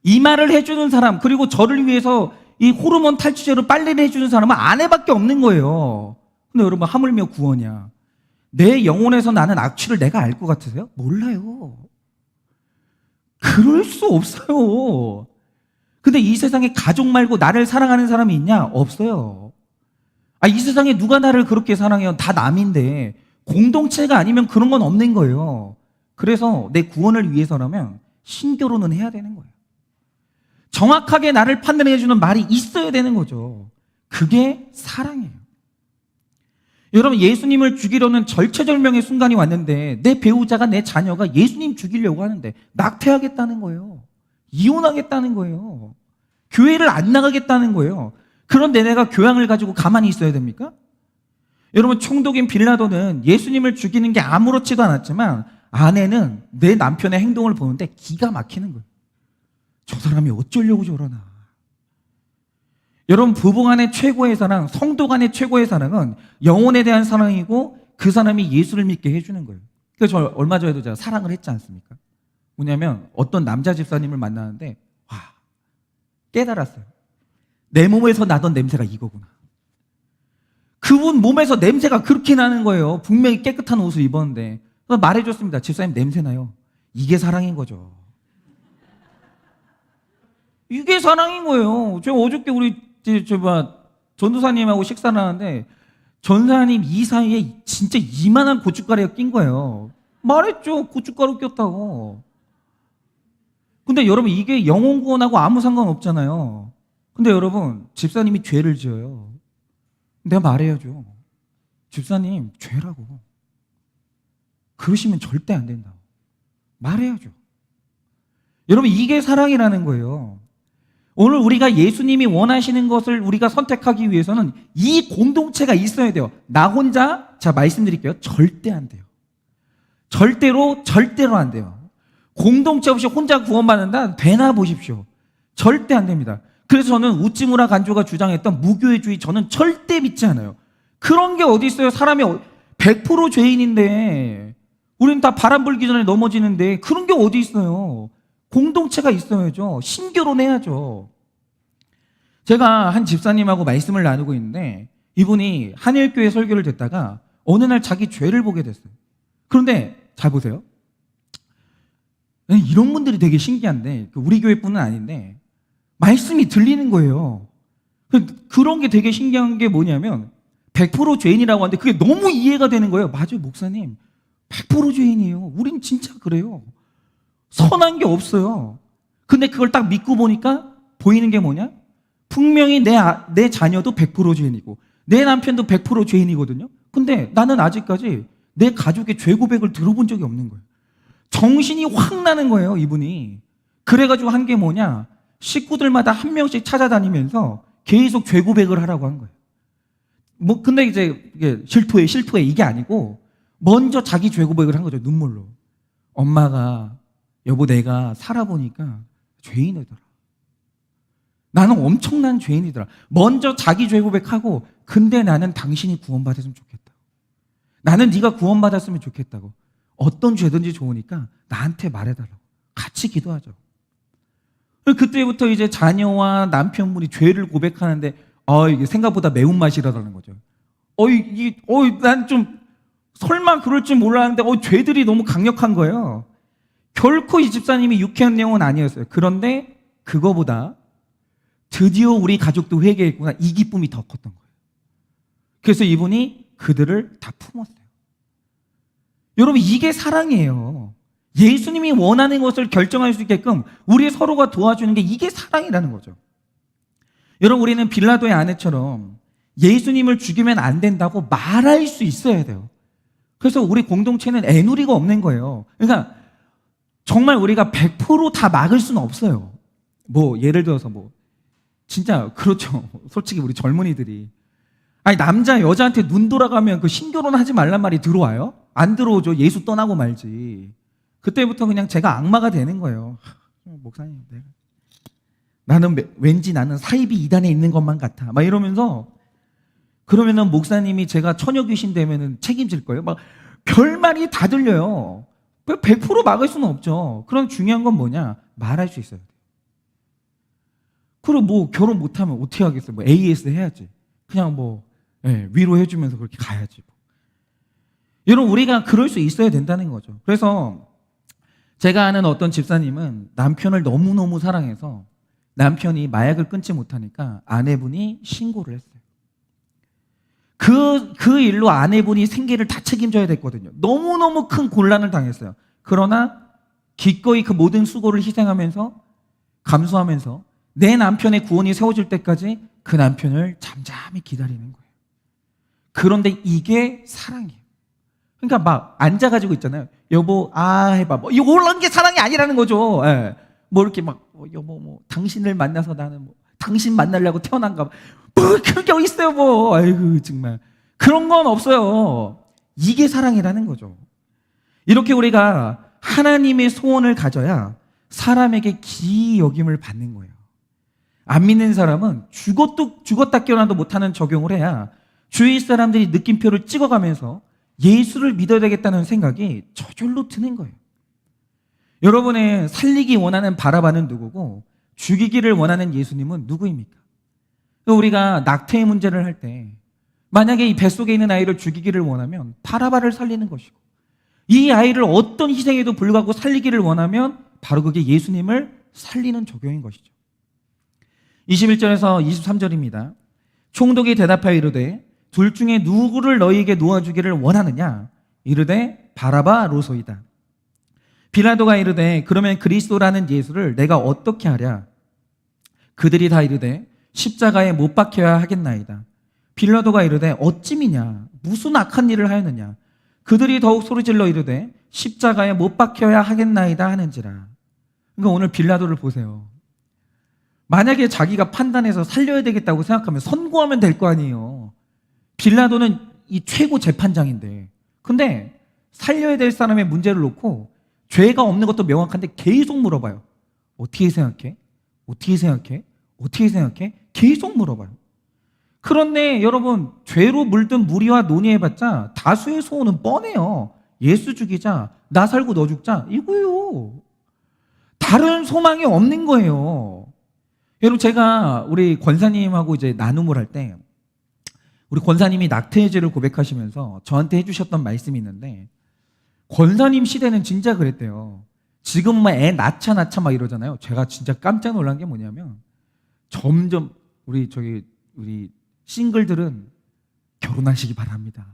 Speaker 1: 이 말을 해주는 사람, 그리고 저를 위해서 이 호르몬 탈취제로 빨래를 해주는 사람은 아내밖에 없는 거예요. 근데 여러분, 하물며 구원이야. 내 영혼에서 나는 악취를 내가 알 것 같으세요? 몰라요. 그럴 수 없어요. 근데 이 세상에 가족 말고 나를 사랑하는 사람이 있냐? 없어요. 이 세상에 누가 나를 그렇게 사랑해요? 다 남인데. 공동체가 아니면 그런 건 없는 거예요. 그래서 내 구원을 위해서라면 신결혼은 해야 되는 거예요. 정확하게 나를 판단해주는 말이 있어야 되는 거죠. 그게 사랑이에요. 여러분, 예수님을 죽이려는 절체절명의 순간이 왔는데 내 배우자가, 내 자녀가 예수님 죽이려고 하는데 낙태하겠다는 거예요. 이혼하겠다는 거예요. 교회를 안 나가겠다는 거예요. 그런데 내가 교양을 가지고 가만히 있어야 됩니까? 여러분, 총독인 빌라도는 예수님을 죽이는 게 아무렇지도 않았지만 아내는 내 남편의 행동을 보는데 기가 막히는 거예요. 저 사람이 어쩌려고 저러나. 여러분, 부부 간의 최고의 사랑, 성도 간의 최고의 사랑은 영혼에 대한 사랑이고 그 사람이 예수를 믿게 해주는 거예요. 그래서 저 얼마 전에도 제가 사랑을 했지 않습니까? 뭐냐면 어떤 남자 집사님을 만나는데 깨달았어요. 내 몸에서 나던 냄새가 이거구나. 그분 몸에서 냄새가 그렇게 나는 거예요. 분명히 깨끗한 옷을 입었는데. 그래서 말해줬습니다. 집사님, 냄새 나요. 이게 사랑인 거죠. 이게 사랑인 거예요. 제가 어저께 우리 전도사님하고 식사를 하는데 전사님 이 사이에 진짜 이만한 고춧가루가 낀 거예요. 말했죠. 고춧가루 꼈다고. 근데 여러분, 이게 영혼 구원하고 아무 상관없잖아요. 근데 여러분, 집사님이 죄를 지어요. 내가 말해야죠. 집사님, 죄라고. 그러시면 절대 안 된다고 말해야죠. 여러분, 이게 사랑이라는 거예요. 오늘 우리가 예수님이 원하시는 것을 우리가 선택하기 위해서는 이 공동체가 있어야 돼요. 나 혼자, 자, 말씀드릴게요. 절대 안 돼요. 절대로 안 돼요. 공동체 없이 혼자 구원받는다? 되나 보십시오. 절대 안 됩니다. 그래서 저는 우찌무라 간조가 주장했던 무교회주의, 저는 절대 믿지 않아요. 그런 게 어디 있어요? 사람이 100% 죄인인데 우리는 다 바람 불기 전에 넘어지는데 그런 게 어디 있어요? 공동체가 있어야죠. 신결혼해야죠. 제가 한 집사님하고 말씀을 나누고 있는데 이분이 한일교회 설교를 듣다가 어느 날 자기 죄를 보게 됐어요. 그런데 잘 보세요. 이런 분들이 되게 신기한데, 우리 교회뿐은 아닌데 말씀이 들리는 거예요. 그런 게 되게 신기한 게 뭐냐면 100% 죄인이라고 하는데 그게 너무 이해가 되는 거예요. 맞아요, 목사님. 100% 죄인이에요. 우린 진짜 그래요. 선한 게 없어요. 근데 그걸 딱 믿고 보니까 보이는 게 뭐냐? 분명히 내 자녀도 100% 죄인이고 내 남편도 100% 죄인이거든요. 근데 나는 아직까지 내 가족의 죄 고백을 들어본 적이 없는 거예요. 정신이 확 나는 거예요, 이분이. 그래가지고 한 게 뭐냐? 식구들마다 한 명씩 찾아다니면서 계속 죄 고백을 하라고 한 거예요. 근데 이제 이게 실토해 이게 아니고 먼저 자기 죄 고백을 한 거죠, 눈물로. 엄마가, 여보, 내가 살아보니까 죄인이더라. 나는 엄청난 죄인이더라. 먼저 자기 죄 고백하고, 근데 나는 당신이 구원받았으면 좋겠다. 나는 네가 구원받았으면 좋겠다고. 어떤 죄든지 좋으니까 나한테 말해달라고. 같이 기도하죠. 그때부터 이제 자녀와 남편분이 죄를 고백하는데 이게 생각보다 매운맛이라는 거죠. 난 좀 설마 그럴 줄 몰랐는데 죄들이 너무 강력한 거예요. 결코 이 집사님이 유쾌한 내용은 아니었어요. 그런데 그거보다 드디어 우리 가족도 회개했구나, 이 기쁨이 더 컸던 거예요. 그래서 이분이 그들을 다 품었어요. 여러분, 이게 사랑이에요. 예수님이 원하는 것을 결정할 수 있게끔 우리 서로가 도와주는 게 이게 사랑이라는 거죠. 여러분, 우리는 빌라도의 아내처럼 예수님을 죽이면 안 된다고 말할 수 있어야 돼요. 그래서 우리 공동체는 애누리가 없는 거예요. 그러니까 정말 우리가 100% 다 막을 수는 없어요. 예를 들어서 진짜 그렇죠. 솔직히 우리 젊은이들이 남자 여자한테 눈 돌아가면 그 신결혼하지 말란 말이 들어와요? 안 들어오죠. 예수 떠나고 말지. 그때부터 그냥 제가 악마가 되는 거예요. 목사님, 왠지 나는 사이비 이단에 있는 것만 같아. 막 이러면서, 그러면은 목사님이 제가 처녀 귀신 되면은 책임질 거예요. 별말이 다 들려요. 100% 막을 수는 없죠. 그럼 중요한 건 뭐냐? 말할 수 있어야 돼요. 그리고 결혼 못하면 어떻게 하겠어요? AS 해야지. 그냥 위로해주면서 그렇게 가야지. 여러분, 우리가 그럴 수 있어야 된다는 거죠. 그래서 제가 아는 어떤 집사님은 남편을 너무너무 사랑해서 남편이 마약을 끊지 못하니까 아내분이 신고를 했어요. 그 일로 아내분이 생계를 다 책임져야 됐거든요. 너무너무 큰 곤란을 당했어요. 그러나 기꺼이 그 모든 수고를 희생하면서, 감수하면서 내 남편의 구원이 세워질 때까지 그 남편을 잠잠히 기다리는 거예요. 그런데 이게 사랑이에요. 그러니까 앉아가지고 있잖아요. 여보, 해봐. 이런 게 사랑이 아니라는 거죠. 예. 이렇게 여보, 당신을 만나서 나는 당신 만나려고 태어난가 봐. 그런 게 어딨어요, 아이고, 정말. 그런 건 없어요. 이게 사랑이라는 거죠. 이렇게 우리가 하나님의 소원을 가져야 사람에게 기이 여김을 받는 거예요. 안 믿는 사람은 죽었다 깨어나도 못하는 적용을 해야 주위 사람들이 느낌표를 찍어가면서 예수를 믿어야 되겠다는 생각이 저절로 드는 거예요. 여러분의 살리기 원하는 바라바는 누구고 죽이기를 원하는 예수님은 누구입니까? 우리가 낙태의 문제를 할 때 만약에 이 뱃속에 있는 아이를 죽이기를 원하면 바라바를 살리는 것이고, 이 아이를 어떤 희생에도 불구하고 살리기를 원하면 바로 그게 예수님을 살리는 적용인 것이죠. 21절에서 23절입니다. 총독이 대답하여 이르되 둘 중에 누구를 너희에게 놓아주기를 원하느냐? 이르되 바라바로소이다. 빌라도가 이르되 그러면 그리스도라는 예수를 내가 어떻게 하랴? 그들이 다 이르되 십자가에 못 박혀야 하겠나이다. 빌라도가 이르되 어찌미냐? 무슨 악한 일을 하였느냐? 그들이 더욱 소리질러 이르되 십자가에 못 박혀야 하겠나이다 하는지라. 그러니까 오늘 빌라도를 보세요. 만약에 자기가 판단해서 살려야 되겠다고 생각하면 선고하면 될 거 아니에요. 빌라도는 이 최고 재판장인데, 근데 살려야 될 사람의 문제를 놓고 죄가 없는 것도 명확한데 계속 물어봐요. 어떻게 생각해? 어떻게 생각해? 어떻게 생각해? 계속 물어봐요. 그런데 여러분, 죄로 물든 무리와 논의해봤자 다수의 소원은 뻔해요. 예수 죽이자, 나 살고 너 죽자, 이거요. 다른 소망이 없는 거예요. 여러분, 제가 우리 권사님하고 이제 나눔을 할 때 우리 권사님이 낙태죄를 고백하시면서 저한테 해주셨던 말씀이 있는데, 권사님 시대는 진짜 그랬대요. 지금 막 애 낳자 막 이러잖아요. 제가 진짜 깜짝 놀란 게 뭐냐면, 점점 우리 싱글들은 결혼하시기 바랍니다.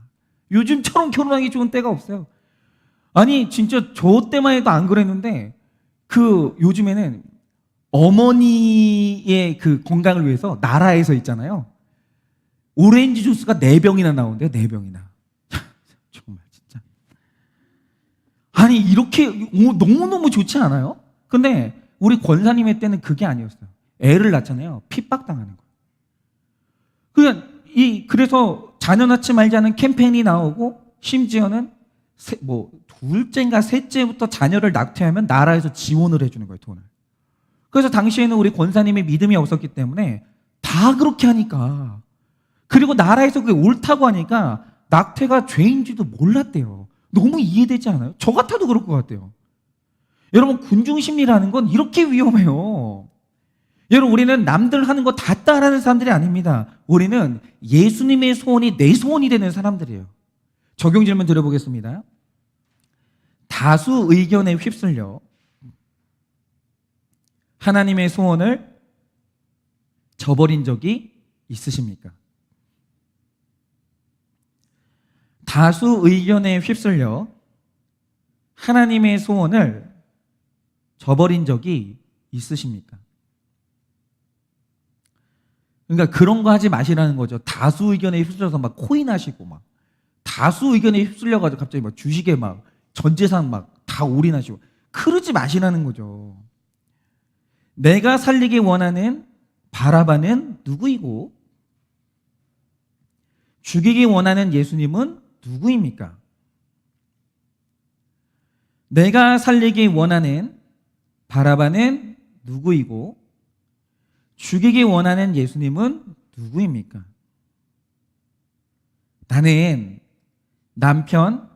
Speaker 1: 요즘처럼 결혼하기 좋은 때가 없어요. 아니 진짜 저 때만 해도 안 그랬는데, 그 요즘에는 어머니의 그 건강을 위해서 나라에서 있잖아요. 오렌지 주스가 4병이나 나오는데요. 4병이나. 정말 진짜. 아니 이렇게 너무너무 좋지 않아요? 근데 우리 권사님의 때는 그게 아니었어요. 애를 낳잖아요. 핍박당하는 거예요. 그래서 자녀 낳지 말자는 캠페인이 나오고, 심지어는 둘째인가 셋째부터 자녀를 낳게하면 나라에서 지원을 해주는 거예요, 돈을. 그래서 당시에는 우리 권사님의 믿음이 없었기 때문에 다 그렇게 하니까, 그리고 나라에서 그게 옳다고 하니까 낙태가 죄인지도 몰랐대요. 너무 이해되지 않아요? 저 같아도 그럴 것 같아요. 여러분, 군중심리라는 건 이렇게 위험해요. 여러분, 우리는 남들 하는 거 다 따라하는 사람들이 아닙니다. 우리는 예수님의 소원이 내 소원이 되는 사람들이에요. 적용 질문 드려보겠습니다. 다수 의견에 휩쓸려 하나님의 소원을 저버린 적이 있으십니까? 다수 의견에 휩쓸려 하나님의 소원을 저버린 적이 있으십니까? 그러니까 그런 거 하지 마시라는 거죠. 다수 의견에 휩쓸려서 막 코인 하시고, 막 다수 의견에 휩쓸려가지고 갑자기 막 주식에 막 전 재산 막 다 올인하시고, 그러지 마시라는 거죠. 내가 살리기 원하는 바라바는 누구이고 죽이기 원하는 예수님은 누구입니까? 내가 살리기 원하는 바라바는 누구이고 죽이기 원하는 예수님은 누구입니까? 나는 남편,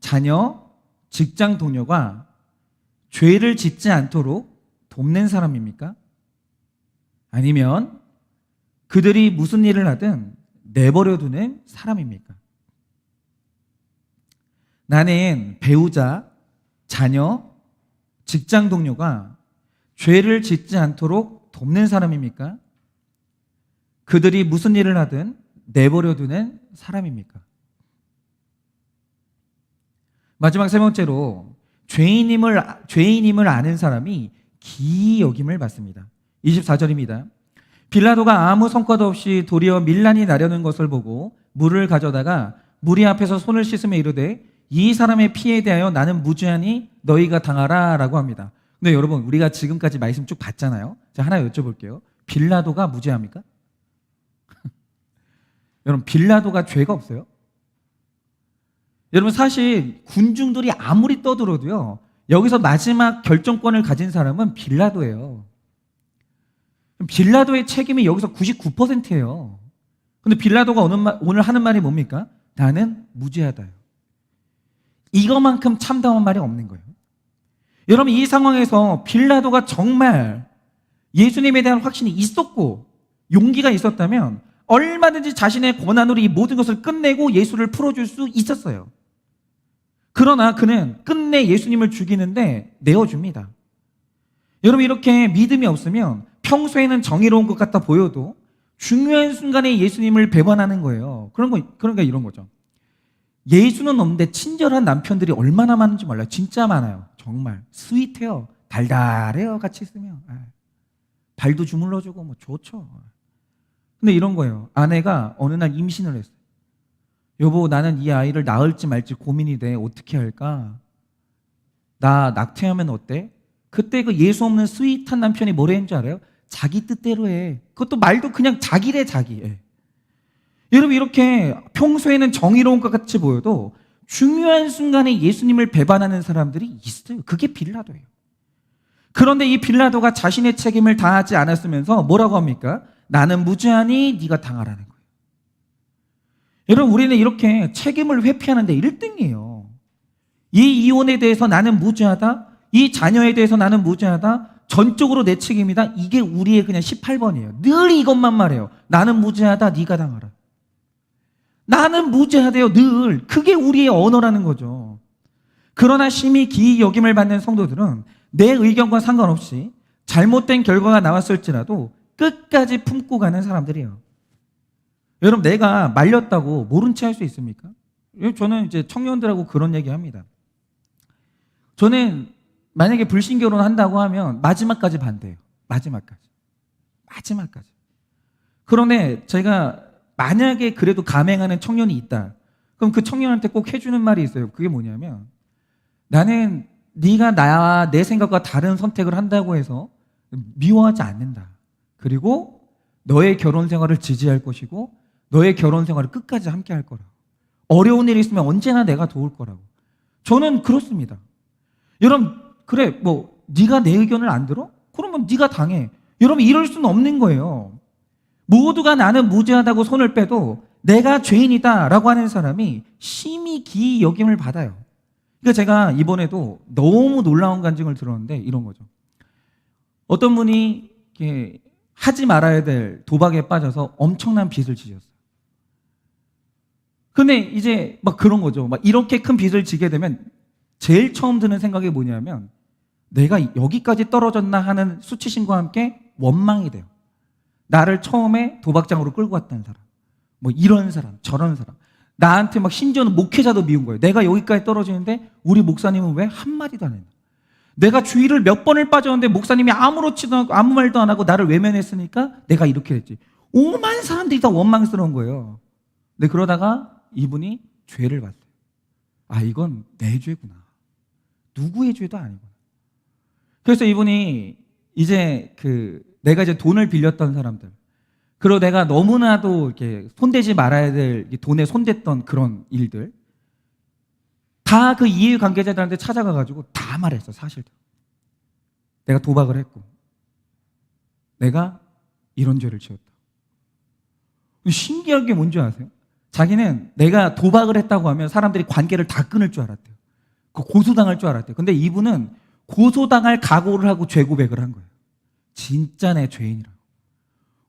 Speaker 1: 자녀, 직장 동료가 죄를 짓지 않도록 돕는 사람입니까? 아니면 그들이 무슨 일을 하든 내버려 두는 사람입니까? 나는 배우자, 자녀, 직장 동료가 죄를 짓지 않도록 돕는 사람입니까? 그들이 무슨 일을 하든 내버려 두는 사람입니까? 마지막 세 번째로, 죄인임을 아는 사람이 기이 여김을 받습니다. 24절입니다. 빌라도가 아무 성과도 없이 도리어 밀란이 나려는 것을 보고 물을 가져다가 무리 앞에서 손을 씻으며 이르되 이 사람의 피에 대하여 나는 무죄하니 너희가 당하라 라고 합니다. 근데 여러분, 우리가 지금까지 말씀 쭉 봤잖아요. 자, 하나 여쭤볼게요. 빌라도가 무죄합니까? 여러분, 빌라도가 죄가 없어요? 여러분, 사실 군중들이 아무리 떠들어도요, 여기서 마지막 결정권을 가진 사람은 빌라도예요. 빌라도의 책임이 여기서 99%예요. 근데 빌라도가 오늘 하는 말이 뭡니까? 나는 무죄하다요. 이거만큼 참담한 말이 없는 거예요. 여러분, 이 상황에서 빌라도가 정말 예수님에 대한 확신이 있었고 용기가 있었다면 얼마든지 자신의 권한으로 이 모든 것을 끝내고 예수를 풀어줄 수 있었어요. 그러나 그는 끝내 예수님을 죽이는데 내어줍니다. 여러분, 이렇게 믿음이 없으면 평소에는 정의로운 것 같아 보여도 중요한 순간에 예수님을 배반하는 거예요. 그러니까 이런 거죠. 예수는 없는데 친절한 남편들이 얼마나 많은지 몰라요. 진짜 많아요. 정말 스윗해요. 달달해요. 같이 있으면. 발도 주물러주고 뭐 좋죠. 근데 이런 거예요. 아내가 어느 날 임신을 했어요. 여보, 나는 이 아이를 낳을지 말지 고민이 돼. 어떻게 할까? 나 낙태하면 어때? 그때 그 예수 없는 스윗한 남편이 뭐라 했는 줄 알아요? 자기 뜻대로 해. 그것도 말도 그냥 자기래 자기. 예. 여러분, 이렇게 평소에는 정의로운 것 같이 보여도 중요한 순간에 예수님을 배반하는 사람들이 있어요. 그게 빌라도예요. 그런데 이 빌라도가 자신의 책임을 다하지 않았으면서 뭐라고 합니까? 나는 무죄하니 네가 당하라는 거예요. 여러분, 우리는 이렇게 책임을 회피하는데 1등이에요. 이 이혼에 대해서 나는 무죄하다. 이 자녀에 대해서 나는 무죄하다. 전적으로 내 책임이다. 이게 우리의 그냥 18번이에요. 늘 이것만 말해요. 나는 무죄하다. 네가 당하라. 나는 무죄하대요. 늘. 그게 우리의 언어라는 거죠. 그러나 심히 기이 여김을 받는 성도들은 내 의견과 상관없이 잘못된 결과가 나왔을지라도 끝까지 품고 가는 사람들이에요. 여러분, 내가 말렸다고 모른 체 할 수 있습니까? 저는 이제 청년들하고 그런 얘기 합니다. 저는 만약에 불신 결혼한다고 하면 마지막까지 반대해요. 마지막까지. 그런데 제가 만약에 그래도 감행하는 청년이 있다. 그럼 그 청년한테 꼭 해주는 말이 있어요. 그게 뭐냐면, 나는 네가 나와 내 생각과 다른 선택을 한다고 해서 미워하지 않는다. 그리고 너의 결혼 생활을 지지할 것이고 너의 결혼 생활을 끝까지 함께 할 거라고. 어려운 일이 있으면 언제나 내가 도울 거라고. 저는 그렇습니다. 여러분, 그래, 뭐 네가 내 의견을 안 들어? 그러면 네가 당해. 여러분, 이럴 수는 없는 거예요. 모두가 나는 무죄하다고 손을 빼도 내가 죄인이다라고 하는 사람이 심히 기이 여김을 받아요. 그러니까 제가 이번에도 너무 놀라운 간증을 들었는데 이런 거죠. 어떤 분이 이렇게 하지 말아야 될 도박에 빠져서 엄청난 빚을 지셨어요. 근데 이제 막 그런 거죠. 막 이렇게 큰 빚을 지게 되면 제일 처음 드는 생각이 뭐냐면, 내가 여기까지 떨어졌나 하는 수치심과 함께 원망이 돼요. 나를 처음에 도박장으로 끌고 갔다는 사람, 뭐 이런 사람, 저런 사람, 나한테 막 심지어는 목회자도 미운 거예요. 내가 여기까지 떨어지는데 우리 목사님은 왜 한마디도 안 했나? 내가 주의를 몇 번을 빠졌는데 목사님이 아무렇지도 않고 아무 말도 안 하고 나를 외면했으니까 내가 이렇게 됐지. 오만 사람들이 다 원망스러운 거예요. 근데 그러다가 이분이 죄를 봤어요. 아, 이건 내 죄구나. 누구의 죄도 아니구나. 그래서 이분이 이제 내가 이제 돈을 빌렸던 사람들, 그리고 내가 너무나도 이렇게 손대지 말아야 될 돈에 손댔던 그런 일들, 다 그 이해 관계자들한테 찾아가가지고 다 말했어, 사실대로. 내가 도박을 했고, 내가 이런 죄를 지었다. 신기한 게 뭔지 아세요? 자기는 내가 도박을 했다고 하면 사람들이 관계를 다 끊을 줄 알았대요. 고소당할 줄 알았대요. 근데 이분은 고소당할 각오를 하고 죄 고백을 한 거예요. 진짜 내 죄인이라고.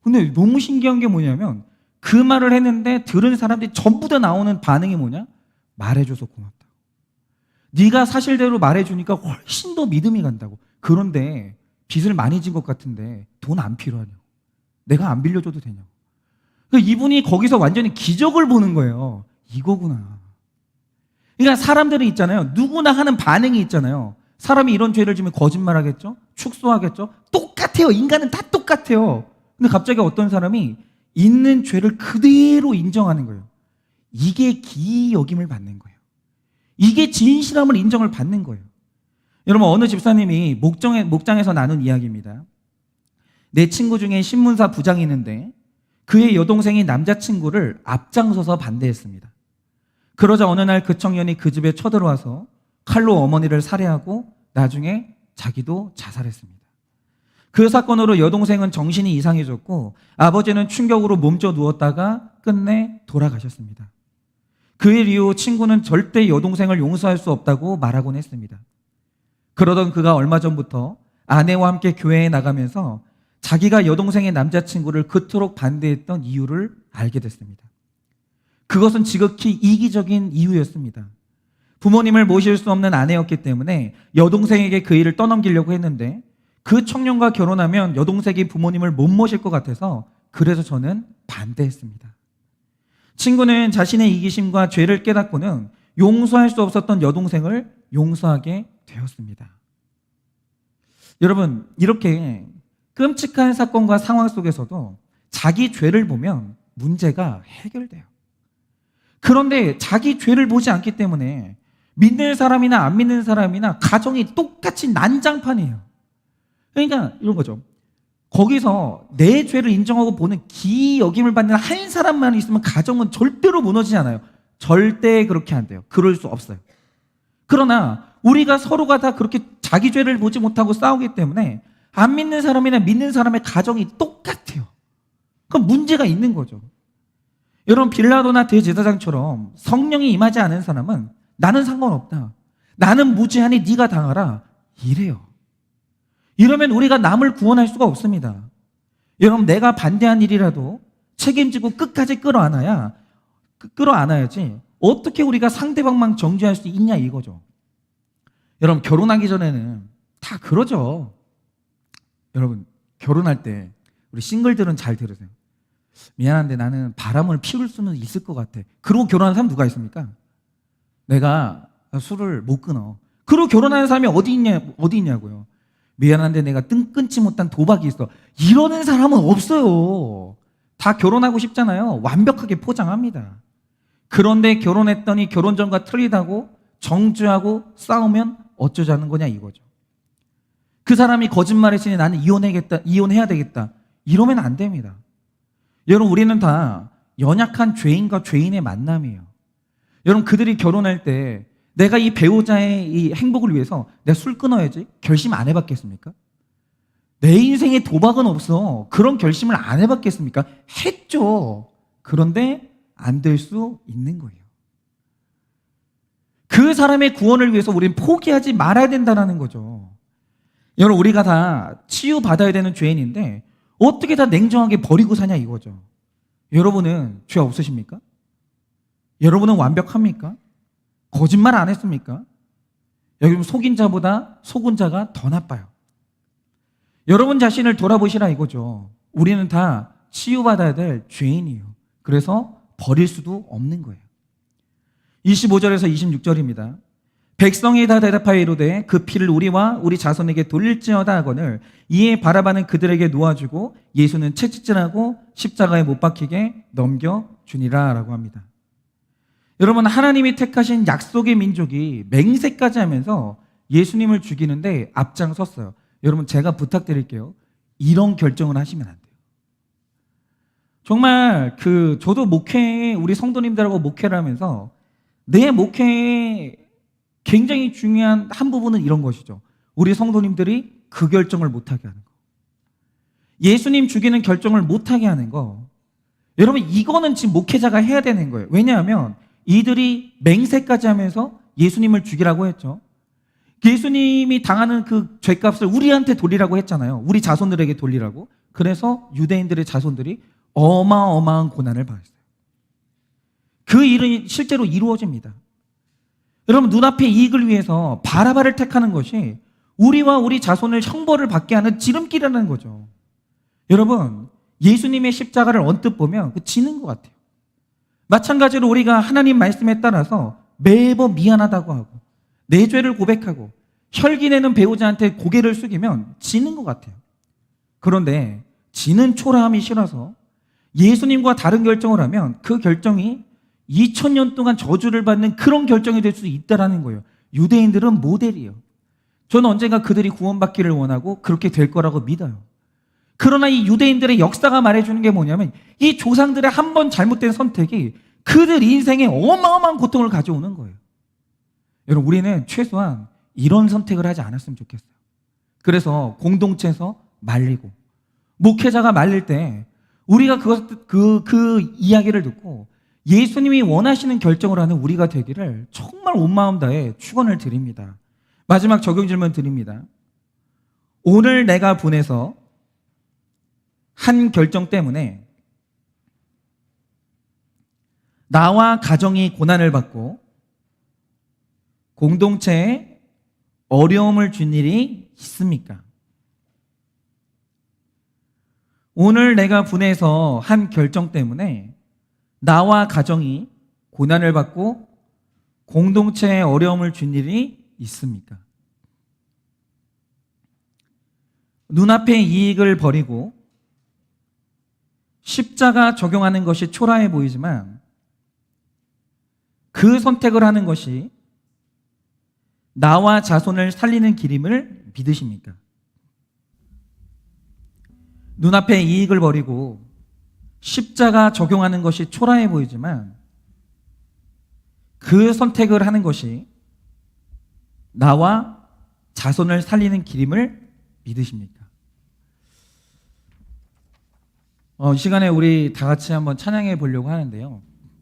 Speaker 1: 근데 너무 신기한 게 뭐냐면, 그 말을 했는데 들은 사람들이 전부 다 나오는 반응이 뭐냐? 말해줘서 고맙다. 네가 사실대로 말해주니까 훨씬 더 믿음이 간다고. 그런데 빚을 많이 진 것 같은데 돈 안 필요하냐고. 내가 안 빌려줘도 되냐고. 이분이 거기서 완전히 기적을 보는 거예요. 이거구나. 그러니까 사람들이 있잖아요. 누구나 하는 반응이 있잖아요. 사람이 이런 죄를 지면 거짓말하겠죠? 축소하겠죠? 똑같아요. 인간은 다 똑같아요. 근데 갑자기 어떤 사람이 있는 죄를 그대로 인정하는 거예요. 이게 기이 여김을 받는 거예요. 이게 진실함을 인정을 받는 거예요. 여러분, 어느 집사님이 목장에서 나눈 이야기입니다. 내 친구 중에 신문사 부장이 있는데 그의 여동생이 남자친구를 앞장서서 반대했습니다. 그러자 어느 날 그 청년이 그 집에 쳐들어와서 칼로 어머니를 살해하고 나중에 자기도 자살했습니다. 그 사건으로 여동생은 정신이 이상해졌고 아버지는 충격으로 몸져 누웠다가 끝내 돌아가셨습니다. 그 일 이후 친구는 절대 여동생을 용서할 수 없다고 말하곤 했습니다. 그러던 그가 얼마 전부터 아내와 함께 교회에 나가면서 자기가 여동생의 남자친구를 그토록 반대했던 이유를 알게 됐습니다. 그것은 지극히 이기적인 이유였습니다. 부모님을 모실 수 없는 아내였기 때문에 여동생에게 그 일을 떠넘기려고 했는데, 그 청년과 결혼하면 여동생이 부모님을 못 모실 것 같아서 그래서 저는 반대했습니다. 친구는 자신의 이기심과 죄를 깨닫고는 용서할 수 없었던 여동생을 용서하게 되었습니다. 여러분, 이렇게 끔찍한 사건과 상황 속에서도 자기 죄를 보면 문제가 해결돼요. 그런데 자기 죄를 보지 않기 때문에 믿는 사람이나 안 믿는 사람이나 가정이 똑같이 난장판이에요. 그러니까 이런 거죠. 거기서 내 죄를 인정하고 보는 기이 여김을 받는 한 사람만 있으면 가정은 절대로 무너지지 않아요. 절대 그렇게 안 돼요. 그럴 수 없어요. 그러나 우리가 서로가 다 그렇게 자기 죄를 보지 못하고 싸우기 때문에 안 믿는 사람이나 믿는 사람의 가정이 똑같아요. 그럼 문제가 있는 거죠. 여러분, 빌라도나 대제사장처럼 성령이 임하지 않은 사람은 나는 상관없다, 나는 무죄하니 네가 당하라, 이래요. 이러면 우리가 남을 구원할 수가 없습니다. 여러분, 내가 반대한 일이라도 책임지고 끝까지 끌어안아야지 어떻게 우리가 상대방만 정죄할 수 있냐 이거죠. 여러분, 결혼하기 전에는 다 그러죠. 여러분, 결혼할 때 우리 싱글들은 잘 들으세요. 미안한데 나는 바람을 피울 수는 있을 것 같아. 그러고 결혼하는 사람 누가 있습니까? 내가 술을 못 끊어. 그러고 결혼하는 사람이 어디 있냐고요. 미안한데 내가 끊지 못한 도박이 있어. 이러는 사람은 없어요. 다 결혼하고 싶잖아요. 완벽하게 포장합니다. 그런데 결혼했더니 결혼 전과 틀리다고 정죄하고 싸우면 어쩌자는 거냐 이거죠. 그 사람이 거짓말했으니 나는 이혼해야 되겠다. 이러면 안 됩니다. 여러분, 우리는 다 연약한 죄인과 죄인의 만남이에요. 여러분, 그들이 결혼할 때 내가 이 배우자의 이 행복을 위해서 내가 술 끊어야지 결심 안 해봤겠습니까? 내 인생에 도박은 없어. 그런 결심을 안 해봤겠습니까? 했죠. 그런데 안 될 수 있는 거예요. 그 사람의 구원을 위해서 우리는 포기하지 말아야 된다는 거죠. 여러분, 우리가 다 치유받아야 되는 죄인인데 어떻게 다 냉정하게 버리고 사냐 이거죠. 여러분은 죄 없으십니까? 여러분은 완벽합니까? 거짓말 안 했습니까? 여러분, 속인 자보다 속은 자가 더 나빠요. 여러분 자신을 돌아보시라 이거죠. 우리는 다 치유받아야 될 죄인이에요. 그래서 버릴 수도 없는 거예요. 25절에서 26절입니다. 백성이 다 대답하여 이르되 그 피를 우리와 우리 자손에게 돌릴지어다 하거늘 이에 바라바는 그들에게 놓아주고 예수는 채찍질하고 십자가에 못 박히게 넘겨주니라 라고 합니다. 여러분, 하나님이 택하신 약속의 민족이 맹세까지 하면서 예수님을 죽이는데 앞장섰어요. 여러분, 제가 부탁드릴게요. 이런 결정을 하시면 안 돼요. 정말 저도 우리 성도님들하고 목회를 하면서 내 목회의 굉장히 중요한 한 부분은 이런 것이죠. 우리 성도님들이 그 결정을 못하게 하는 거. 예수님 죽이는 결정을 못하게 하는 거. 여러분, 이거는 지금 목회자가 해야 되는 거예요. 왜냐하면 이들이 맹세까지 하면서 예수님을 죽이라고 했죠. 예수님이 당하는 그 죄값을 우리한테 돌리라고 했잖아요. 우리 자손들에게 돌리라고. 그래서 유대인들의 자손들이 어마어마한 고난을 받았어요. 그 일은 실제로 이루어집니다. 여러분, 눈앞의 이익을 위해서 바라바를 택하는 것이 우리와 우리 자손을 형벌을 받게 하는 지름길이라는 거죠. 여러분, 예수님의 십자가를 언뜻 보면 지는 것 같아요. 마찬가지로 우리가 하나님 말씀에 따라서 매번 미안하다고 하고 내 죄를 고백하고 혈기내는 배우자한테 고개를 숙이면 지는 것 같아요. 그런데 지는 초라함이 싫어서 예수님과 다른 결정을 하면 그 결정이 2000년 동안 저주를 받는 그런 결정이 될 수 있다는 거예요. 유대인들은 모델이에요. 저는 언젠가 그들이 구원받기를 원하고 그렇게 될 거라고 믿어요. 그러나 이 유대인들의 역사가 말해주는 게 뭐냐면 이 조상들의 한 번 잘못된 선택이 그들 인생에 어마어마한 고통을 가져오는 거예요. 여러분, 우리는 최소한 이런 선택을 하지 않았으면 좋겠어요. 그래서 공동체에서 말리고 목회자가 말릴 때 우리가 그 이야기를 듣고 예수님이 원하시는 결정을 하는 우리가 되기를 정말 온 마음 다해 축원을 드립니다. 마지막 적용 질문 드립니다. 오늘 내가 보내서 한 결정 때문에 나와 가정이 고난을 받고 공동체에 어려움을 준 일이 있습니까? 오늘 내가 분해서 한 결정 때문에 나와 가정이 고난을 받고 공동체에 어려움을 준 일이 있습니까? 눈앞의 이익을 버리고 십자가 적용하는 것이 초라해 보이지만 그 선택을 하는 것이 나와 자손을 살리는 길임을 믿으십니까? 눈앞에 이익을 버리고 십자가 적용하는 것이 초라해 보이지만 그 선택을 하는 것이 나와 자손을 살리는 길임을 믿으십니까? 이 시간에 우리 다 같이 한번 찬양해 보려고 하는데요.